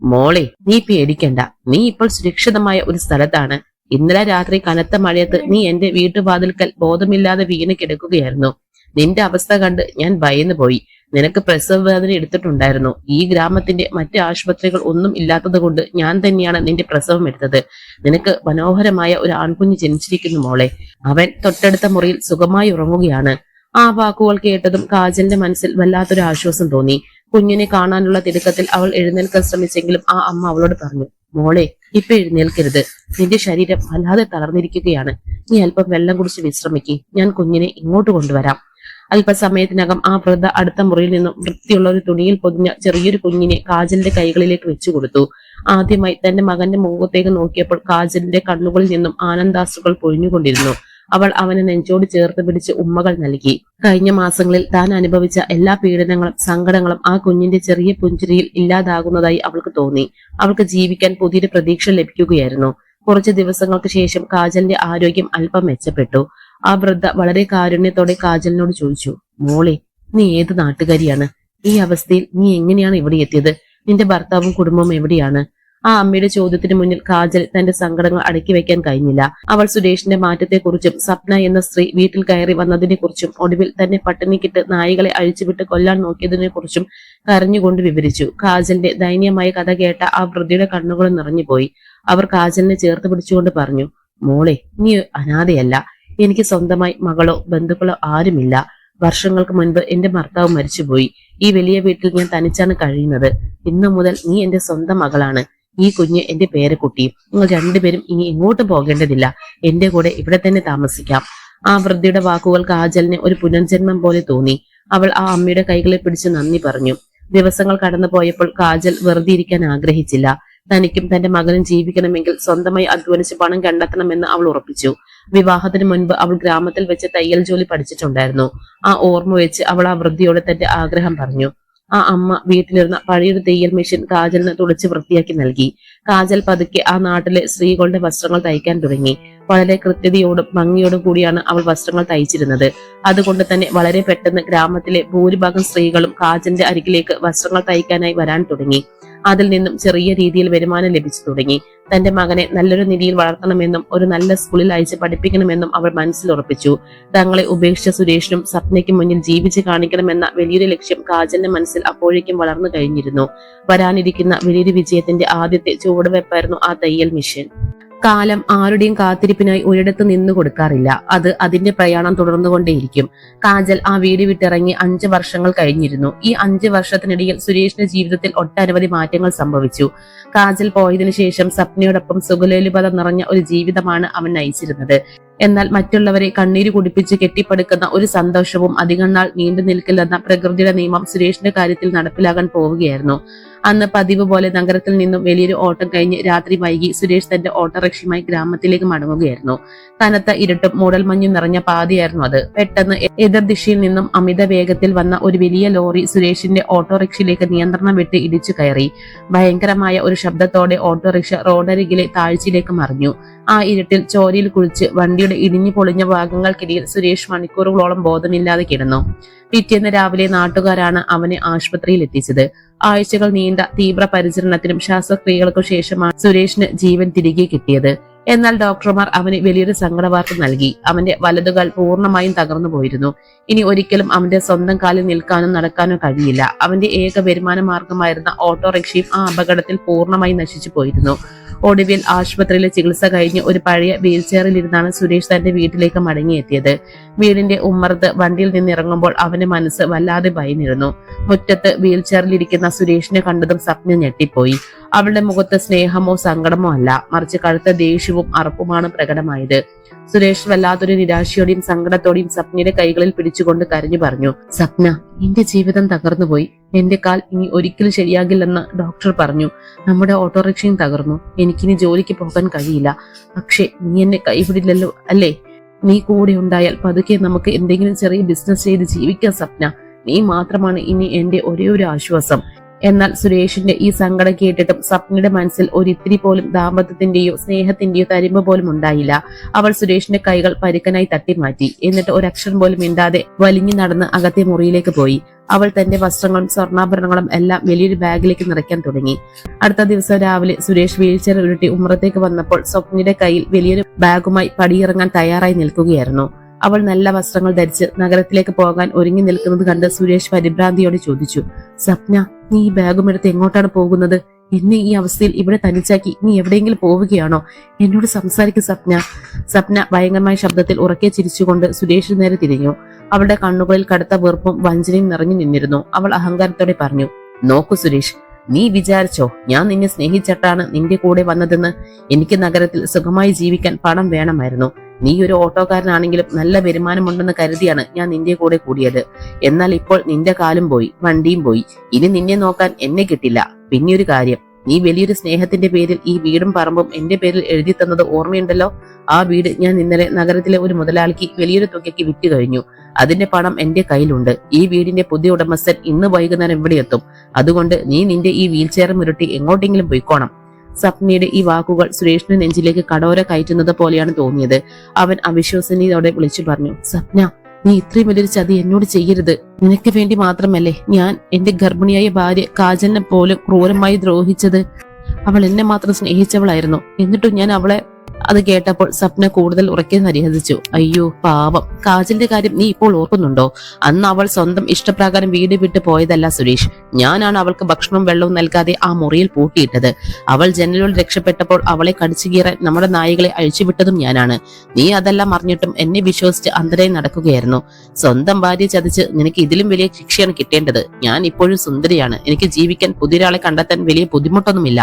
മോളെ, നീ പേടിക്കണ്ട. നീ ഇപ്പോൾ സുരക്ഷിതമായ ഒരു സ്ഥലത്താണ്. ഇന്നലെ രാത്രി കനത്ത മഴയത്ത് നീ എന്റെ വീട്ടുവാതിൽക്കൽ ബോധമില്ലാതെ വീണ് കിടക്കുകയായിരുന്നു. നിന്റെ അവസ്ഥ കണ്ട് ഞാൻ ഭയന്നു പോയി. നിനക്ക് പ്രസവ വേദന എടുത്തിട്ടുണ്ടായിരുന്നു. ഈ ഗ്രാമത്തിന്റെ മറ്റ് ആശുപത്രികൾ ഒന്നും ഇല്ലാത്തത് കൊണ്ട് ഞാൻ തന്നെയാണ് നിന്റെ പ്രസവം എടുത്തത്. നിനക്ക് മനോഹരമായ ഒരു ആൺകുഞ്ഞ് ജനിച്ചിരിക്കുന്നു മോളെ. അവൻ തൊട്ടടുത്ത മുറിയിൽ സുഖമായി ഉറങ്ങുകയാണ്. ആ വാക്കുകൾ കേട്ടതും കാജലിന്റെ മനസ്സിൽ വല്ലാത്തൊരു ആശ്വാസം തോന്നി. കുഞ്ഞിനെ കാണാനുള്ള തിടുക്കത്തിൽ അവൾ എഴുന്നേൽക്കാൻ ശ്രമിച്ചെങ്കിലും ആ അമ്മ അവളോട് പറഞ്ഞു. മോളെ, ഇപ്പൊ എഴുന്നേൽക്കരുത്. നിന്റെ ശരീരം വല്ലാതെ തളർന്നിരിക്കുകയാണ്. നീ അല്പം വെള്ളം കുടിച്ച് വിശ്രമിക്ക്. ഞാൻ കുഞ്ഞിനെ ഇങ്ങോട്ട് കൊണ്ടുവരാം. അല്പസമയത്തിനകം ആ വൃദ്ധ അടുത്ത മുറിയിൽ നിന്നും വൃത്തിയുള്ള ഒരു തുണിയിൽ പൊതിഞ്ഞ ചെറിയൊരു കുഞ്ഞിനെ കാജലിന്റെ കൈകളിലേക്ക് വെച്ചു കൊടുത്തു. ആദ്യമായി തന്റെ മകന്റെ മുഖത്തേക്ക് നോക്കിയപ്പോൾ കാജലിന്റെ കണ്ണുകളിൽ നിന്നും ആനന്ദാശ്രുകൾ പൊഴിഞ്ഞുകൊണ്ടിരുന്നു. അവൾ അവനെ നെഞ്ചോട് ചേർത്ത് പിടിച്ച് ഉമ്മകൾ നൽകി. കഴിഞ്ഞ മാസങ്ങളിൽ താൻ അനുഭവിച്ച എല്ലാ പീഡനങ്ങളും സങ്കടങ്ങളും ആ കുഞ്ഞിന്റെ ചെറിയ പുഞ്ചിരിയിൽ ഇല്ലാതാകുന്നതായി അവൾക്ക് തോന്നി. അവൾക്ക് ജീവിക്കാൻ പുതിയൊരു പ്രതീക്ഷ ലഭിക്കുകയായിരുന്നു. കുറച്ചു ദിവസങ്ങൾക്ക് ശേഷം കാജലിന്റെ ആരോഗ്യം അല്പം മെച്ചപ്പെട്ടു. ആ വൃദ്ധ വളരെ കാരുണ്യത്തോടെ കാജലിനോട് ചോദിച്ചു. മോളെ, നീ ഏത് നാട്ടുകാരിയാണ്? ഈ അവസ്ഥയിൽ നീ എങ്ങനെയാണ് ഇവിടെ എത്തിയത്? നിന്റെ ഭർത്താവും കുടുംബവും എവിടെയാണ്? ആ അമ്മയുടെ ചോദ്യത്തിന് മുന്നിൽ കാജൽ തന്റെ സങ്കടങ്ങൾ അടക്കി വെക്കാൻ കഴിഞ്ഞില്ല. അവൾ സുരേഷിന്റെ മാറ്റത്തെക്കുറിച്ചും സ്വപ്ന എന്ന സ്ത്രീ വീട്ടിൽ കയറി വന്നതിനെ കുറിച്ചും ഒടുവിൽ തന്നെ പട്ടിണിക്കിട്ട് നായികളെ അഴിച്ചുവിട്ട് കൊല്ലാൻ നോക്കിയതിനെ കുറിച്ചും കരഞ്ഞുകൊണ്ട് വിവരിച്ചു. കാജലിന്റെ ദയനീയമായ കഥ കേട്ട ആ വൃദ്ധയുടെ കണ്ണുകൾ നിറഞ്ഞുപോയി. അവർ കാജലിനെ ചേർത്ത് പിടിച്ചുകൊണ്ട് പറഞ്ഞു. മോളെ, നീ അനാഥയല്ല. എനിക്ക് സ്വന്തമായി മകളോ ബന്ധുക്കളോ ആരുമില്ല. വർഷങ്ങൾക്ക് മുൻപ് എന്റെ ഭർത്താവ് മരിച്ചുപോയി. ഈ വലിയ വീട്ടിൽ ഞാൻ തനിച്ചാണ് കഴിയുന്നത്. ഇന്നു മുതൽ നീ എന്റെ സ്വന്തം മകളാണ്. ഈ കുഞ്ഞ് എന്റെ പേരക്കുട്ടിയും. നിങ്ങൾ രണ്ടുപേരും ഇനി എങ്ങോട്ടും പോകേണ്ടതില്ല. എന്റെ കൂടെ ഇവിടെ തന്നെ താമസിക്കാം. ആ വൃദ്ധയുടെ വാക്കുകൾ കാജലിന് ഒരു പുനർജന്മം പോലെ തോന്നി. അവൾ ആ അമ്മയുടെ കൈകളെ പിടിച്ച് നന്ദി പറഞ്ഞു. ദിവസങ്ങൾ കടന്നു പോയപ്പോൾ കാജൽ വെറുതെ ഇരിക്കാൻ ആഗ്രഹിച്ചില്ല. തനിക്കും തന്റെ മകനും ജീവിക്കണമെങ്കിൽ സ്വന്തമായി അധ്വാനിച്ച് പണം കണ്ടെത്തണമെന്ന് അവൾ ഉറപ്പിച്ചു. വിവാഹത്തിന് മുൻപ് അവൾ ഗ്രാമത്തിൽ വെച്ച് തയ്യൽ ജോലി പഠിച്ചിട്ടുണ്ടായിരുന്നു. ആ ഓർമ്മ വെച്ച് അവൾ ആ വൃദ്ധയോട് തന്റെ ആഗ്രഹം പറഞ്ഞു. ആ അമ്മ വീട്ടിലിരുന്ന പഴയൊരു തയ്യൽ മെഷീൻ കാജലിന് തുളച്ച് വൃത്തിയാക്കി നൽകി. കാജൽ പതുക്കെ ആ നാട്ടിലെ സ്ത്രീകളുടെ വസ്ത്രങ്ങൾ തയ്ക്കാൻ തുടങ്ങി. വളരെ കൃത്യതയോടും ഭംഗിയോടും കൂടിയാണ് അവൾ വസ്ത്രങ്ങൾ തയ്ച്ചിരുന്നത്. അതുകൊണ്ട് തന്നെ വളരെ പെട്ടെന്ന് ഗ്രാമത്തിലെ ഭൂരിഭാഗം സ്ത്രീകളും കാജലിന്റെ അരികിലേക്ക് വസ്ത്രങ്ങൾ തയ്ക്കാനായി വരാൻ തുടങ്ങി. അതിൽ നിന്നും ചെറിയ രീതിയിൽ വരുമാനം ലഭിച്ചു തുടങ്ങി. തന്റെ മകനെ നല്ലൊരു നിലയിൽ വളർത്തണമെന്നും ഒരു നല്ല സ്കൂളിൽ അയച്ച് പഠിപ്പിക്കണമെന്നും അവൾ മനസ്സിൽ ഉറപ്പിച്ചു. തങ്ങളെ ഉപേക്ഷിച്ച സുരേഷിനും സ്വപ്നയ്ക്ക് മുന്നിൽ ജീവിച്ച് കാണിക്കണമെന്ന വലിയൊരു ലക്ഷ്യം കാജലിന്റെ മനസ്സിൽ അപ്പോഴേക്കും വളർന്നു കഴിഞ്ഞിരുന്നു. വരാനിരിക്കുന്ന വലിയൊരു വിജയത്തിന്റെ ആദ്യത്തെ ചുവടുവെപ്പായിരുന്നു ആ തയ്യൽ മിഷൻ. കാലം ആരുടെയും കാത്തിരിപ്പിനായി ഒരിടത്ത് നിന്നു കൊടുക്കാറില്ല. അത് അതിന്റെ പ്രയാണം തുടർന്നുകൊണ്ടേയിരിക്കും. കാജൽ ആ വീട് വിട്ടിറങ്ങി 5 വർഷങ്ങൾ കഴിഞ്ഞിരുന്നു. ഈ 5 വർഷത്തിനിടയിൽ സുരേഷിന്റെ ജീവിതത്തിൽ ഒട്ടനവധി മാറ്റങ്ങൾ സംഭവിച്ചു. കാജൽ പോയതിനു ശേഷം സ്വപ്നയോടൊപ്പം സുഖലോലുപത നിറഞ്ഞ ഒരു ജീവിതമാണ് അവൻ നയിച്ചിരുന്നത്. എന്നാൽ മറ്റുള്ളവരെ കണ്ണീര് കുടിപ്പിച്ച് കെട്ടിപ്പടുക്കുന്ന ഒരു സന്തോഷവും അധികം നാൾ നീണ്ടു നിൽക്കില്ലെന്ന പ്രകൃതിയുടെ നിയമം സുരേഷിന്റെ കാര്യത്തിൽ നടപ്പിലാകാൻ പോവുകയായിരുന്നു. അന്ന് പതിവ് പോലെ നഗരത്തിൽ നിന്നും വലിയൊരു ഓട്ടം കഴിഞ്ഞ് രാത്രി വൈകി സുരേഷ് തന്റെ ഓട്ടോറിക്ഷയുമായി ഗ്രാമത്തിലേക്ക് മടങ്ങുകയായിരുന്നു. കനത്ത ഇരുട്ടും മൂടൽമഞ്ഞും നിറഞ്ഞ പാതയായിരുന്നു അത്. പെട്ടെന്ന് എതിർദിശയിൽ നിന്നും അമിത വേഗത്തിൽ വന്ന ഒരു വലിയ ലോറി സുരേഷിന്റെ ഓട്ടോറിക്ഷയിലേക്ക് നിയന്ത്രണം വിട്ട് ഇടിച്ചു കയറി. ഭയങ്കരമായ ഒരു ശബ്ദത്തോടെ ഓട്ടോറിക്ഷ റോഡരികിലെ താഴ്ചയിലേക്ക് മറിഞ്ഞു. ആ ഇരുട്ടിൽ ചോരയിൽ കുളിച്ച് വണ്ടിയുടെ ഇടിഞ്ഞു പൊളിഞ്ഞ ഭാഗങ്ങൾക്കിടയിൽ സുരേഷ് മണിക്കൂറുകളോളം ബോധമില്ലാതെ കിടന്നു. പിറ്റേന്ന് രാവിലെ നാട്ടുകാരാണ് അവനെ ആശുപത്രിയിൽ എത്തിച്ചത്. ആഴ്ചകൾ നീണ്ട തീവ്ര പരിചരണത്തിനും ശസ്ത്രക്രിയകൾക്കും ശേഷമാണ് സുരേഷിന് ജീവൻ തിരികെ കിട്ടിയത്. എന്നാൽ ഡോക്ടർമാർ അവന് വലിയൊരു സങ്കടവാർത്ത നൽകി. അവന്റെ വലതുകാൽ പൂർണ്ണമായും തകർന്നു പോയിരുന്നു. ഇനി ഒരിക്കലും അവന്റെ സ്വന്തം കാലിൽ നിൽക്കാനോ നടക്കാനോ കഴിയില്ല. അവന്റെ ഏക വരുമാന മാർഗമായിരുന്ന ഓട്ടോറിക്ഷയും ആ അപകടത്തിൽ പൂർണ്ണമായി നശിച്ചു പോയിരുന്നു. ഒടുവിൽ ആശുപത്രിയിലെ ചികിത്സ കഴിഞ്ഞ് ഒരു പഴയ വീൽ ചെയറിലിരുന്നാണ് സുരേഷ് തന്റെ വീട്ടിലേക്ക് മടങ്ങിയെത്തിയത്. വീടിന്റെ ഉമ്മറത്ത് വണ്ടിയിൽ നിന്നിറങ്ങുമ്പോൾ അവന്റെ മനസ്സ് വല്ലാതെ ഭയന്നിരുന്നു. മുറ്റത്ത് വീൽ ചെയറിലിരിക്കുന്ന സുരേഷിനെ കണ്ടതും സ്വപ്ന ഞെട്ടിപ്പോയി. അവളുടെ മുഖത്ത് സ്നേഹമോ സങ്കടമോ അല്ല, മറിച്ച് കടുത്ത ദേഷ്യവും അറപ്പുമാണ് പ്രകടമായത്. സുരേഷ് വല്ലാത്തൊരു നിരാശയോടെയും സങ്കടത്തോടെയും സ്വപ്നയുടെ കൈകളിൽ പിടിച്ചുകൊണ്ട് കരഞ്ഞു പറഞ്ഞു, സ്വപ്ന, എന്റെ ജീവിതം തകർന്നുപോയി. എന്റെ കാൽ ഇനി ഒരിക്കലും ശരിയാകില്ലെന്ന് ഡോക്ടർ പറഞ്ഞു. നമ്മുടെ ഓട്ടോറിക്ഷയും തകർന്നു. എനിക്കിനി ജോലിക്ക് പോകാൻ കഴിയില്ല. പക്ഷേ നീ എന്നെ കൈവിടില്ലല്ലോ അല്ലേ? നീ കൂടെ ഉണ്ടായാൽ പതുക്കെ നമുക്ക് എന്തെങ്കിലും ചെറിയ ബിസിനസ് ചെയ്ത് ജീവിക്കാം സ്വപ്ന. നീ മാത്രമാണ് ഇനി എന്റെ ഒരേ ഒരു ആശ്വാസം. എന്നാൽ സുരേഷിന്റെ ഈ സങ്കടം കേട്ടിട്ടും സ്വപ്നയുടെ മനസ്സിൽ ഒരിത്തിരി പോലും ദാമ്പത്യത്തിന്റെയോ സ്നേഹത്തിന്റെയോ തരിമ്പ് പോലും ഉണ്ടായില്ല. അവൾ സുരേഷിന്റെ കൈകൾ പരുക്കനായി തട്ടിമാറ്റി. എന്നിട്ട് ഒരക്ഷരം പോലും മിണ്ടാതെ വലിഞ്ഞു നടന്ന് അകത്തെ മുറിയിലേക്ക് പോയി. അവൾ തന്റെ വസ്ത്രങ്ങളും സ്വർണ്ണാഭരണങ്ങളും എല്ലാം വലിയൊരു ബാഗിലേക്ക് നിറയ്ക്കാൻ തുടങ്ങി. അടുത്ത ദിവസം രാവിലെ സുരേഷ് വീൽചെയർ ഉരുട്ടി ഉമ്മറത്തേക്ക് വന്നപ്പോൾ സ്വപ്നയുടെ കയ്യിൽ വലിയൊരു ബാഗുമായി പടിയിറങ്ങാൻ തയ്യാറായി നിൽക്കുകയായിരുന്നു. അവൾ നല്ല വസ്ത്രങ്ങൾ ധരിച്ച് നഗരത്തിലേക്ക് പോകാൻ ഒരുങ്ങി നിൽക്കുന്നത് കണ്ട് സുരേഷ് പരിഭ്രാന്തിയോടെ ചോദിച്ചു, സ്വപ്ന, നീ ഈ ബാഗും എടുത്ത് എങ്ങോട്ടാണ് പോകുന്നത്? എന്നെ ഈ അവസ്ഥയിൽ ഇവിടെ തനിച്ചാക്കി നീ എവിടെയെങ്കിലും പോവുകയാണോ? എന്നോട് സംസാരിക്കും സ്വപ്ന. സ്വപ്ന ഭയങ്കരമായ ശബ്ദത്തിൽ ഉറക്കെ ചിരിച്ചുകൊണ്ട് സുരേഷിന് നേരെ തിരിഞ്ഞു. അവളുടെ കണ്ണുകളിൽ കടുത്ത വെറുപ്പും വഞ്ചനയും നിറഞ്ഞു നിന്നിരുന്നു. അവൾ അഹങ്കാരത്തോടെ പറഞ്ഞു, നോക്കൂ സുരേഷ്, നീ വിചാരിച്ചോ ഞാൻ നിന്നെ സ്നേഹിച്ചിട്ടാണ് നിന്റെ കൂടെ വന്നതെന്ന്? എനിക്ക് നഗരത്തിൽ സുഖമായി ജീവിക്കാൻ പണം വേണമായിരുന്നു. നീ ഒരു ഓട്ടോക്കാരനാണെങ്കിലും നല്ല വരുമാനമുണ്ടെന്ന് കരുതിയാണ് ഞാൻ നിന്റെ കൂടെ കൂടിയത്. എന്നാൽ ഇപ്പോൾ നിന്റെ കാലും പോയി, വണ്ടിയും പോയി. ഇനി നിന്നെ നോക്കാൻ എന്നെ കിട്ടില്ല. പിന്നെ ഒരു കാര്യം, നീ വലിയൊരു സ്നേഹത്തിന്റെ പേരിൽ ഈ വീടും പറമ്പും എന്റെ പേരിൽ എഴുതി തന്നത് ഓർമ്മയുണ്ടല്ലോ? ആ വീട് ഞാൻ ഇന്നലെ നഗരത്തിലെ ഒരു മുതലാളിക്ക് വലിയൊരു തുകയ്ക്ക് വിറ്റു കഴിഞ്ഞു. അതിന്റെ പണം എന്റെ കയ്യിലുണ്ട്. ഈ വീടിന്റെ പുതിയ ഉടമസ്ഥൻ ഇന്ന് വൈകുന്നേരം ഇവിടെ എത്തും. അതുകൊണ്ട് നീ നിന്റെ ഈ വീൽ ചെയർ ഉരുട്ടി എങ്ങോട്ടെങ്കിലും പോയിക്കോണം. സ്വപ്നയുടെ ഈ വാക്കുകൾ സുരേഷിന്റെ നെഞ്ചിലേക്ക് കടോര കയറ്റുന്നത് പോലെയാണ് തോന്നിയത്. അവൻ അവിശ്വസനീയതോടെ വിളിച്ചു പറഞ്ഞു, സ്വപ്ന, നീ ഇത്രയും വലിയൊരു ചതി എന്നോട് ചെയ്യരുത്. നിനക്ക് വേണ്ടി മാത്രമല്ലേ ഞാൻ എന്റെ ഗർഭിണിയായ ഭാര്യ കാജലിനെ പോലും ക്രൂരമായി ദ്രോഹിച്ചത്. അവൾ എന്നെ മാത്രം സ്നേഹിച്ചവളായിരുന്നു. എന്നിട്ടും ഞാൻ അവളെ അത് കേട്ടപ്പോൾ സ്വപ്ന കൂടുതൽ ഉറക്കെ പരിഹസിച്ചു. അയ്യോ പാവം, കാജലിന്റെ കാര്യം നീ ഇപ്പോൾ ഓർക്കുന്നുണ്ടോ? അന്ന് അവൾ സ്വന്തം ഇഷ്ടപ്രകാരം വീട് വിട്ട് പോയതല്ല സുരേഷ്. ഞാനാണ് അവൾക്ക് ഭക്ഷണവും വെള്ളവും നൽകാതെ ആ മുറിയിൽ പൂട്ടിയിട്ടത്. അവൾ ജനലിൽ രക്ഷപ്പെട്ടപ്പോൾ അവളെ കടിച്ചു കീറാൻ നമ്മുടെ നായികളെ അഴിച്ചുവിട്ടതും ഞാനാണ്. നീ അതെല്ലാം അറിഞ്ഞിട്ടും എന്നെ വിശ്വസിച്ച് അന്തരായി നടക്കുകയായിരുന്നു. സ്വന്തം ഭാര്യ ചതിച്ച് നിനക്ക് ഇതിലും വലിയ ശിക്ഷയാണ് കിട്ടേണ്ടത്. ഞാൻ ഇപ്പോഴും സുന്ദരിയാണ്. എനിക്ക് ജീവിക്കാൻ പുതിയൊരാളെ കണ്ടെത്താൻ വലിയ ബുദ്ധിമുട്ടൊന്നുമില്ല.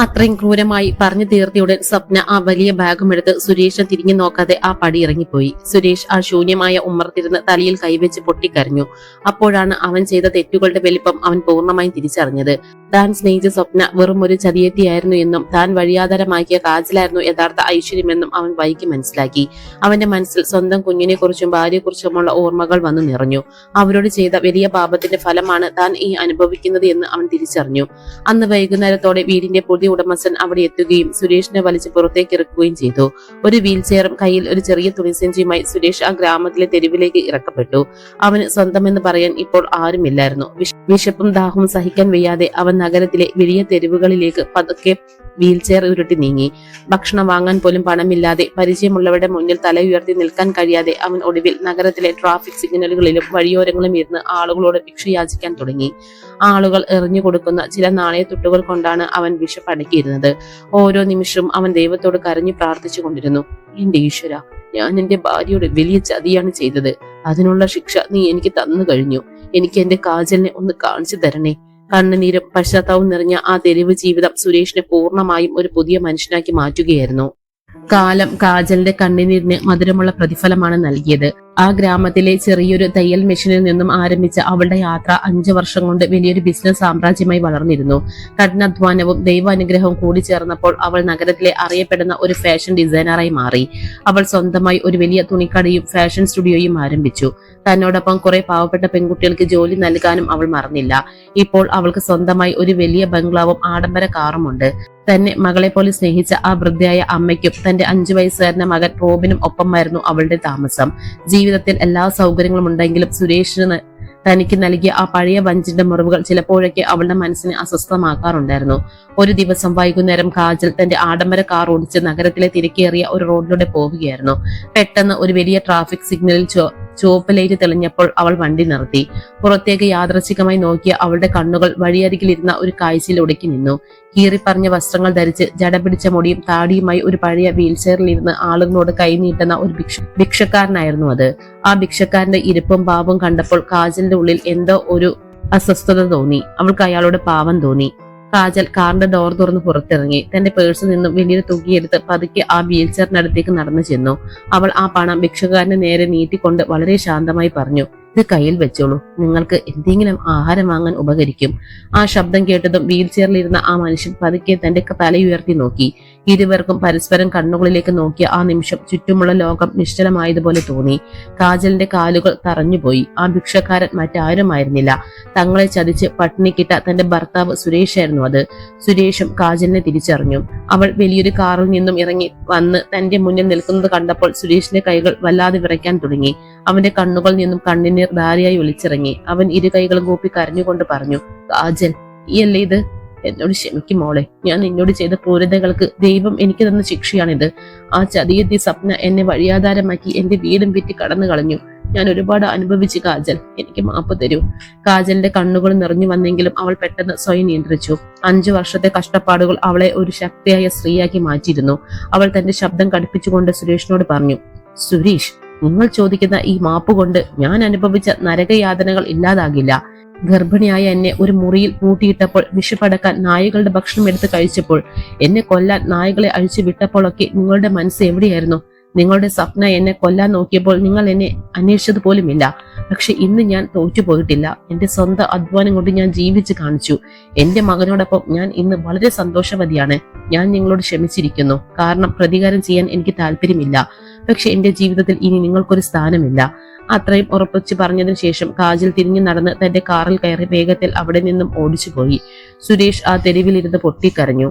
അത്രയും ക്രൂരമായി പറഞ്ഞു തീർത്തിയുടൻ സ്വപ്ന ആ വലിയ ബാഗും എടുത്ത് സുരേഷിനെ തിരിഞ്ഞു നോക്കാതെ ആ പടി ഇറങ്ങിപ്പോയി. സുരേഷ് ആ ശൂന്യമായ ഉമ്മറത്തിരുന്ന് തലയിൽ കൈവച്ച് പൊട്ടിക്കരഞ്ഞു. അപ്പോഴാണ് അവൻ ചെയ്ത തെറ്റുകളുടെ വലിപ്പം അവൻ പൂർണ്ണമായും തിരിച്ചറിഞ്ഞത്. താൻ സ്നേഹിച്ച സ്വപ്ന വെറും ഒരു ചതിയെത്തിയായിരുന്നു എന്നും താൻ വഴിയാധാരമാക്കിയ കാജലായിരുന്നു യഥാർത്ഥ ഐശ്വര്യമെന്നും അവൻ വൈകി മനസ്സിലാക്കി. അവന്റെ മനസ്സിൽ സ്വന്തം കുഞ്ഞിനെ കുറിച്ചും ഭാര്യയെക്കുറിച്ചുമുള്ള ഓർമ്മകൾ വന്നു നിറഞ്ഞു. അവരോട് ചെയ്ത വലിയ പാപത്തിന്റെ ഫലമാണ് താൻ ഈ അനുഭവിക്കുന്നത് എന്ന് അവൻ തിരിച്ചറിഞ്ഞു. അന്ന് വൈകുന്നേരത്തോടെ വീടിന്റെ പുതിയ ഉടമസ്ഥൻ അവിടെ എത്തുകയും സുരേഷിനെ വലിച്ച് പുറത്തേക്ക് ഇറക്കുകയും ചെയ്തു. ഒരു വീൽ ചെയറും കയ്യിൽ ഒരു ചെറിയ തുണിസഞ്ചിയുമായി സുരേഷ് ആ ഗ്രാമത്തിലെ തെരുവിലേക്ക് ഇറക്കപ്പെട്ടു. അവന് സ്വന്തമെന്ന് പറയാൻ ഇപ്പോൾ ആരുമില്ലായിരുന്നു. വിശപ്പും ദാഹവും സഹിക്കാൻ വയ്യാതെ അവൻ നഗരത്തിലെ വലിയ തെരുവുകളിലേക്ക് പതുക്കെ വീൽ ചെയർ ഉരുട്ടി നീങ്ങി. ഭക്ഷണം വാങ്ങാൻ പോലും പണമില്ലാതെ പരിചയമുള്ളവരുടെ മുന്നിൽ തല ഉയർത്തി നിൽക്കാൻ കഴിയാതെ അവൻ ഒടുവിൽ നഗരത്തിലെ ട്രാഫിക് സിഗ്നലുകളിലും വഴിയോരങ്ങളും ഇരുന്ന് ആളുകളോട് ഭിക്ഷ യാചിക്കാൻ തുടങ്ങി. ആളുകൾ എറിഞ്ഞു കൊടുക്കുന്ന ചില നാണയത്തുട്ടുകൾ കൊണ്ടാണ് അവൻ വിശപ്പടക്കിയിരുന്നത്. ഓരോ നിമിഷവും അവൻ ദൈവത്തോട് കരഞ്ഞു പ്രാർത്ഥിച്ചു കൊണ്ടിരുന്നു. എന്റെ ഈശ്വര, ഞാൻ എന്റെ ഭാര്യയോട് വലിയ ചതിയാണ് ചെയ്തത്. അതിനുള്ള ശിക്ഷ നീ എനിക്ക് തന്നു കഴിഞ്ഞു. എനിക്ക് എന്റെ കാജലിനെ ഒന്ന് കാണിച്ചു തരണേ. കണ്ണുനീരും പശ്ചാത്താവും നിറഞ്ഞ ആ തെരുവ് ജീവിതം സുരേഷിനെ പൂർണ്ണമായും ഒരു പുതിയ മനുഷ്യനാക്കി മാറ്റുകയായിരുന്നു. കാലം കാജലിന്റെ കണ്ണുനീരിന് മധുരമുള്ള പ്രതിഫലമാണ് നൽകിയത്. ആ ഗ്രാമത്തിലെ ചെറിയൊരു തയ്യൽ മെഷീനിൽ നിന്നും ആരംഭിച്ച അവളുടെ യാത്ര 5 വർഷം കൊണ്ട് വലിയൊരു ബിസിനസ് സാമ്രാജ്യമായി വളർന്നിരുന്നു. കഠിനാധ്വാനവും ദൈവാനുഗ്രഹവും കൂടി ചേർന്നപ്പോൾ അവൾ നഗരത്തിലെ അറിയപ്പെടുന്ന ഒരു ഫാഷൻ ഡിസൈനറായി മാറി. അവൾ സ്വന്തമായി ഒരു വലിയ തുണിക്കടയും ഫാഷൻ സ്റ്റുഡിയോയും ആരംഭിച്ചു. തന്നോടൊപ്പം കുറെ പാവപ്പെട്ട പെൺകുട്ടികൾക്ക് ജോലി നൽകാനും അവൾ മറന്നില്ല. ഇപ്പോൾ അവൾക്ക് സ്വന്തമായി ഒരു വലിയ ബംഗ്ലാവും ആഡംബര കാറുമുണ്ട്. തന്നെ മകളെ പോലെ സ്നേഹിച്ച ആ വൃദ്ധയായ അമ്മയ്ക്കും തന്റെ 5 വയസ്സുകാരന്റെ മകൻ റോബിനും ഒപ്പമായിരുന്നു അവളുടെ താമസം. ജീവിതത്തിൽ എല്ലാ സൗകര്യങ്ങളും ഉണ്ടെങ്കിലും സുരേഷിന് തനിക്ക് നൽകിയ ആ പഴയ വഞ്ചിന്റെ മുറിവുകൾ ചിലപ്പോഴൊക്കെ അവളുടെ മനസ്സിനെ അസ്വസ്ഥമാക്കാറുണ്ടായിരുന്നു. ഒരു ദിവസം വൈകുന്നേരം കാജൽ തന്റെ ആഡംബര കാർ ഓടിച്ച് നഗരത്തിലെ തിരക്കേറിയ ഒരു റോഡിലൂടെ പോവുകയായിരുന്നു. പെട്ടെന്ന് ഒരു വലിയ ട്രാഫിക് സിഗ്നലിൽ ചുവപ്പ് ലൈറ്റ് തെളിഞ്ഞപ്പോൾ അവൾ വണ്ടി നിർത്തി. പുറത്തേക്ക് യാദൃച്ഛികമായി നോക്കിയ അവളുടെ കണ്ണുകൾ വഴിയരികിലിരുന്ന ഒരു കാഴ്ചയിൽ ഒടുക്കി നിന്നു. കീറിപ്പറഞ്ഞ വസ്ത്രങ്ങൾ ധരിച്ച് ജടപിടിച്ച മുടിയും താടിയുമായി ഒരു പഴയ വീൽ ചെയറിലിരുന്ന് ആളുകളോട് കൈനീട്ടുന്ന ഒരു ഭിക്ഷക്കാരനായിരുന്നു അത്. ആ ഭിക്ഷക്കാരന്റെ ഇരിപ്പും ഭാവവും കണ്ടപ്പോൾ കാജലിന്റെ ഉള്ളിൽ എന്തോ ഒരു അസ്വസ്ഥത തോന്നി. അവൾക്ക് അയാളോട് പാവം തോന്നി. കാജൽ കാറിന്റെ ഡോർ തുറന്ന് പുറത്തിറങ്ങി. തന്റെ പേഴ്സിൽ നിന്നും വലിയൊരു തുകയെടുത്ത് പതുക്കെ ആ വീൽ ചെയറിനടുത്തേക്ക് നടന്നു ചെന്നു. അവൾ ആ പണം ഭിക്ഷക്കാരന് നേരെ നീട്ടിക്കൊണ്ട് വളരെ ശാന്തമായി പറഞ്ഞു, ഇത് കയ്യിൽ വെച്ചോളൂ, നിങ്ങൾക്ക് എന്തെങ്കിലും ആഹാരം വാങ്ങാൻ ഉപകരിക്കും. ആ ശബ്ദം കേട്ടതും വീൽ ചെയറിലിരുന്ന ആ മനുഷ്യൻ പതുക്കെ തന്റെ തലയുയർത്തി നോക്കി. ഇരുവർക്കും പരസ്പരം കണ്ണുകളിലേക്ക് നോക്കിയ ആ നിമിഷം ചുറ്റുമുള്ള ലോകം നിശ്ചലമായതുപോലെ തോന്നി. കാജലിന്റെ കാലുകൾ തറഞ്ഞുപോയി. ആ ഭിക്ഷക്കാരൻ മറ്റാരുമായിരുന്നില്ല. തങ്ങളെ ചതിച്ച് പട്ടിണിക്കിട്ട തന്റെ ഭർത്താവ് സുരേഷ് ആയിരുന്നു അത്. സുരേഷും കാജലിനെ തിരിച്ചറിഞ്ഞു. അവൾ വലിയൊരു കാറിൽ നിന്നും ഇറങ്ങി വന്ന് തന്റെ മുന്നിൽ നിൽക്കുന്നത് കണ്ടപ്പോൾ സുരേഷിന്റെ കൈകൾ വല്ലാതെ വിറയ്ക്കാൻ തുടങ്ങി. അവന്റെ കണ്ണുകളിൽ നിന്നും കണ്ണുനീർ ധാരയായി ഒലിച്ചിറങ്ങി. അവൻ ഇരു കൈകളും കൂപ്പി കരഞ്ഞുകൊണ്ട് പറഞ്ഞു, കാജൽ, നീയല്ലേ ഇത്? എന്നോട് ക്ഷമിക്കും മോളെ. ഞാൻ നിന്നോട് ചെയ്ത ക്രൂരതകൾക്ക് ദൈവം എനിക്ക് തന്ന ശിക്ഷയാണിത്. ആ ചതിയെത്തി സ്വപ്ന എന്നെ വഴിയാധാരമാക്കി എന്റെ വീടും വിറ്റ് കടന്നു കളഞ്ഞു. ഞാൻ ഒരുപാട് അനുഭവിച്ചു കാജൽ, എനിക്ക് മാപ്പ് തരൂ. കാജലിന്റെ കണ്ണുകൾ നിറഞ്ഞു വന്നെങ്കിലും അവൾ പെട്ടെന്ന് സ്വയം നിയന്ത്രിച്ചു. 5 വർഷത്തെ കഷ്ടപ്പാടുകൾ അവളെ ഒരു ശക്തിയായ സ്ത്രീയാക്കി മാറ്റിയിരുന്നു. അവൾ തന്റെ ശബ്ദം കടുപ്പിച്ചുകൊണ്ട് സുരേഷിനോട് പറഞ്ഞു, സുരേഷ്, നിങ്ങൾ ചോദിക്കുന്ന ഈ മാപ്പ് കൊണ്ട് ഞാൻ അനുഭവിച്ച നരകയാതനകൾ ഇല്ലാതാകില്ല. ഗർഭിണിയായ എന്നെ ഒരു മുറിയിൽ പൂട്ടിയിട്ടപ്പോൾ വിഷപ്പടക്കാൻ നായകളുടെ ഭക്ഷണം എടുത്ത് കഴിച്ചപ്പോൾ, എന്നെ കൊല്ലാൻ നായകളെ അഴിച്ചു വിട്ടപ്പോഴൊക്കെ നിങ്ങളുടെ മനസ്സ് എവിടെയായിരുന്നു? നിങ്ങളുടെ സ്വപ്ന എന്നെ കൊല്ലാൻ നോക്കിയപ്പോൾ നിങ്ങൾ എന്നെ അന്വേഷിച്ചത് പോലുമില്ല. പക്ഷെ ഇന്ന് ഞാൻ തോറ്റുപോയിട്ടില്ല. എന്റെ സ്വന്തം അധ്വാനം കൊണ്ട് ഞാൻ ജീവിച്ചു കാണിച്ചു. എന്റെ മകനോടൊപ്പം ഞാൻ ഇന്ന് വളരെ സന്തോഷവതിയാണ്. ഞാൻ നിങ്ങളോട് ക്ഷമിച്ചിരിക്കുന്നു. കാരണം പ്രതികാരം ചെയ്യാൻ എനിക്ക് താല്പര്യമില്ല. പക്ഷെ എന്റെ ജീവിതത്തിൽ ഇനി നിങ്ങൾക്കൊരു സ്ഥാനമില്ല. അത്രയും ഉറപ്പിച്ച് പറഞ്ഞതിന് ശേഷം കാജൽ തിരിഞ്ഞു നടന്ന് തന്റെ കാറിൽ കയറി വേഗത്തിൽ അവിടെ നിന്നും ഓടിച്ചുപോയി. സുരേഷ് ആ തെരുവിലിരുന്ന് പൊട്ടിക്കരഞ്ഞു.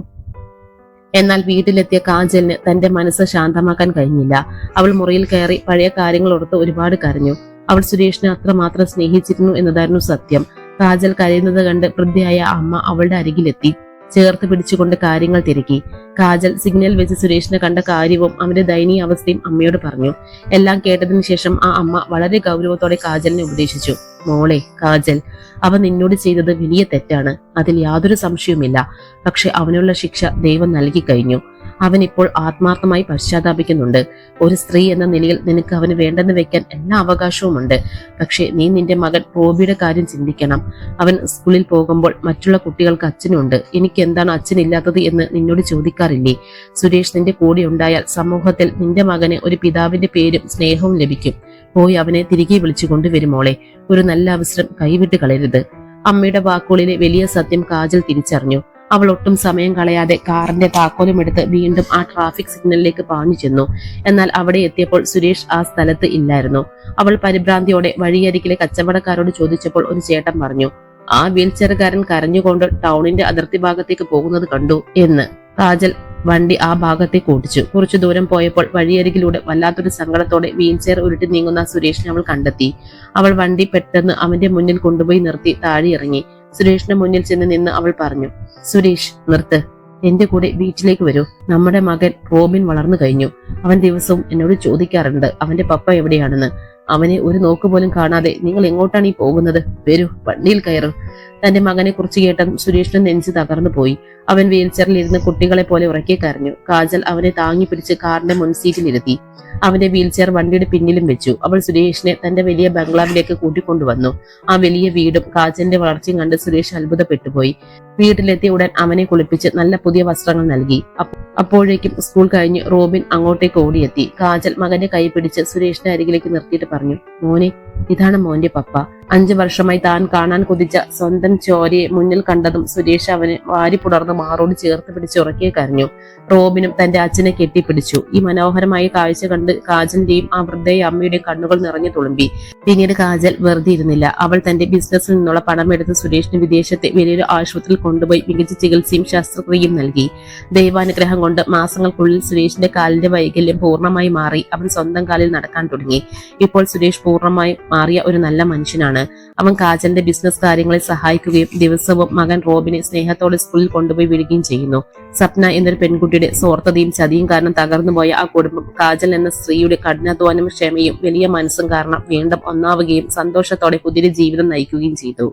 എന്നാൽ വീട്ടിലെത്തിയ കാജലിന് തന്റെ മനസ്സ് ശാന്തമാക്കാൻ കഴിഞ്ഞില്ല. അവൾ മുറിയിൽ കയറി പഴയ കാര്യങ്ങൾ ഓർത്ത് ഒരുപാട് കരഞ്ഞു. അവൾ സുരേഷിനെ അത്രമാത്രം സ്നേഹിച്ചിരുന്നു എന്നതായിരുന്നു സത്യം. കാജൽ കരയുന്നത് കണ്ട് വൃദ്ധയായ അമ്മ അവളുടെ അരികിലെത്തി. ചേർത്ത് പിടിച്ചുകൊണ്ട് കാര്യങ്ങൾ തിരക്കി. കാജൽ സിഗ്നൽ വെച്ച് സുരേഷിനെ കണ്ട കാര്യവും അവന്റെ ദയനീയ അവസ്ഥയും അമ്മയോട് പറഞ്ഞു. എല്ലാം കേട്ടതിനു ശേഷം ആ അമ്മ വളരെ ഗൗരവത്തോടെ കാജലിനെ ഉപദേശിച്ചു. മോളെ കാജൽ, അവൻ നിന്നോട് ചെയ്തത് വലിയ തെറ്റാണ്, അതിൽ യാതൊരു സംശയവുമില്ല. പക്ഷെ അവനുള്ള ശിക്ഷ ദൈവം നൽകി കഴിഞ്ഞു. അവൻ ഇപ്പോൾ ആത്മാർത്ഥമായി പശ്ചാത്താപിക്കുന്നുണ്ട്. ഒരു സ്ത്രീ എന്ന നിലയിൽ നിനക്ക് അവന് വേണ്ടെന്ന് വെക്കാൻ എല്ലാ അവകാശവുമുണ്ട്. പക്ഷെ നീ നിന്റെ മകൻ റോബിയുടെ കാര്യം ചിന്തിക്കണം. അവൻ സ്കൂളിൽ പോകുമ്പോൾ മറ്റുള്ള കുട്ടികൾക്ക് അച്ഛനുണ്ട്. എനിക്ക് എന്താണ് അച്ഛനില്ലാത്തത് എന്ന് നിന്നോട് ചോദിക്കാറില്ലേ? സുരേഷ് നിന്റെ കൂടെ ഉണ്ടായാൽ സമൂഹത്തിൽ നിന്റെ മകന് ഒരു പിതാവിന്റെ പേരും സ്നേഹവും ലഭിക്കും. പോയി അവനെ തിരികെ വിളിച്ചു കൊണ്ടുവരുമോളെ. ഒരു നല്ല അവസരം കൈവിട്ട് കളയരുത്. അമ്മയുടെ വാക്കുകളിലെ വലിയ സത്യം കാജൽ തിരിച്ചറിഞ്ഞു. അവൾ ഒട്ടും സമയം കളയാതെ കാറിന്റെ താക്കോലും എടുത്ത് വീണ്ടും ആ ട്രാഫിക് സിഗ്നലിലേക്ക് പാഞ്ഞു ചെന്നു. എന്നാൽ അവിടെ എത്തിയപ്പോൾ സുരേഷ് ആ സ്ഥലത്ത് ഇല്ലായിരുന്നു. അവൾ പരിഭ്രാന്തിയോടെ വഴിയരികിലെ കച്ചവടക്കാരോട് ചോദിച്ചപ്പോൾ ഒരു ചേട്ടൻ പറഞ്ഞു, ആ വീൽചെയർകാരൻ കരഞ്ഞുകൊണ്ട് ടൗണിന്റെ അതിർത്തി ഭാഗത്തേക്ക് പോകുന്നത് കണ്ടു എന്ന്. കാജൽ വണ്ടി ആ ഭാഗത്തേക്ക് ഓടിച്ചു. കുറച്ചു ദൂരം പോയപ്പോൾ വഴിയരികിലൂടെ വല്ലാത്തൊരു സങ്കടത്തോടെ വീൽചെയർ ഉരുട്ടി നീങ്ങുന്ന സുരേഷിനെ അവൾ കണ്ടെത്തി. അവൾ വണ്ടി പെട്ടെന്ന് അവന്റെ മുന്നിൽ കൊണ്ടുപോയി നിർത്തി താഴെ ഇറങ്ങി. സുരേഷിന്റെ മുന്നിൽ ചെന്ന് നിന്ന് അവൾ പറഞ്ഞു, സുരേഷ്, നിർത്ത്, എന്റെ കൂടെ വീട്ടിലേക്ക് വരൂ. നമ്മുടെ മകൻ റോബിൻ വളർന്നു കഴിഞ്ഞു. അവൻ ദിവസവും എന്നോട് ചോദിക്കാറുണ്ട് അവന്റെ പപ്പ എവിടെയാണെന്ന്. അവനെ ഒരു നോക്ക് പോലും കാണാതെ നിങ്ങൾ എങ്ങോട്ടാണ് ഈ പോകുന്നത്? വരൂ, വണ്ടിയിൽ കയറും. തന്റെ മകനെ കുറിച്ച് കേട്ടതും സുരേഷിന്റെ നെഞ്ച് തകർന്നു പോയി. അവൻ വീൽചെയറിൽ ഇരുന്ന് കുട്ടികളെ പോലെ ഉറക്കെ കരഞ്ഞു. കാജൽ അവനെ താങ്ങി പിടിച്ച് കാറിന്റെ മുൻസീറ്റിലിരുത്തി. അവന്റെ വീൽചെയർ വണ്ടിയുടെ പിന്നിലും വെച്ചു. അവൾ സുരേഷിനെ തന്റെ വലിയ ബംഗ്ലാവിലേക്ക് കൂട്ടിക്കൊണ്ടുവന്നു. ആ വലിയ വീടും കാജലിന്റെ വളർച്ചയും കണ്ട് സുരേഷ് അത്ഭുതപ്പെട്ടുപോയി. വീട്ടിലെത്തിയ ഉടൻ അവനെ കുളിപ്പിച്ച് നല്ല പുതിയ വസ്ത്രങ്ങൾ നൽകി. അപ്പോഴേക്കും സ്കൂൾ കഴിഞ്ഞ് റോബിൻ അങ്ങോട്ടേക്ക് ഓടിയെത്തി. കാജൽ മകന്റെ കൈ പിടിച്ച് സുരേഷിന്റെ അരികിലേക്ക് നിർത്തിയിട്ട് പറഞ്ഞു, മോനെ, ഇതാണ് മോന്റെ പപ്പ. 5 വർഷമായി താൻ കാണാൻ കൊതിച്ച സ്വന്തം ചോരയെ മുന്നിൽ കണ്ടതും സുരേഷ് അവനെ വാരി പുണർന്ന് മാറോട് ചേർത്ത് പിടിച്ച് ഉറക്കെ കരഞ്ഞു. റോബിനും തന്റെ അച്ഛനെ കെട്ടിപ്പിടിച്ചു. ഈ മനോഹരമായ കാഴ്ച കണ്ട് കാജലിന്റെയും ആ വൃദ്ധയായ അമ്മയുടെയും കണ്ണുകൾ നിറഞ്ഞു തുളുമ്പി. പിന്നീട് കാജൽ വെറുതെ ഇരുന്നില്ല. അവൾ തന്റെ ബിസിനസ്സിൽ നിന്നുള്ള പണമെടുത്ത് സുരേഷിന് വിദേശത്തെ വലിയൊരു ആശുപത്രിയിൽ കൊണ്ടുപോയി മികച്ച ചികിത്സയും ശസ്ത്രക്രിയയും നൽകി. ദൈവാനുഗ്രഹം കൊണ്ട് മാസങ്ങൾക്കുള്ളിൽ സുരേഷിന്റെ കാലിന്റെ വൈകല്യം പൂർണ്ണമായി മാറി. അവൻ സ്വന്തം കാലിൽ നടക്കാൻ തുടങ്ങി. ഇപ്പോൾ സുരേഷ് പൂർണ്ണമായി മാറിയ ഒരു നല്ല മനുഷ്യനാണ്. അവൻ കാജലിന്റെ ബിസിനസ് കാര്യങ്ങളിൽ സഹായിക്കുകയും ദിവസവും മകൻ റോബിനെ സ്നേഹത്തോടെ സ്കൂളിൽ കൊണ്ടുപോയി വിടുകയും ചെയ്യുന്നു. സപ്ന എന്നൊരു പെൺകുട്ടിയുടെ സ്വാർത്ഥതയും ചതിയും കാരണം തകർന്നുപോയ ആ കുടുംബം കാജൽ എന്ന സ്ത്രീയുടെ കഠിനാധ്വാനവും ക്ഷമയും വലിയ മനസ്സും കാരണം വീണ്ടും ഒന്നാവുകയും സന്തോഷത്തോടെ പുതിയൊരു ജീവിതം നയിക്കുകയും ചെയ്തു.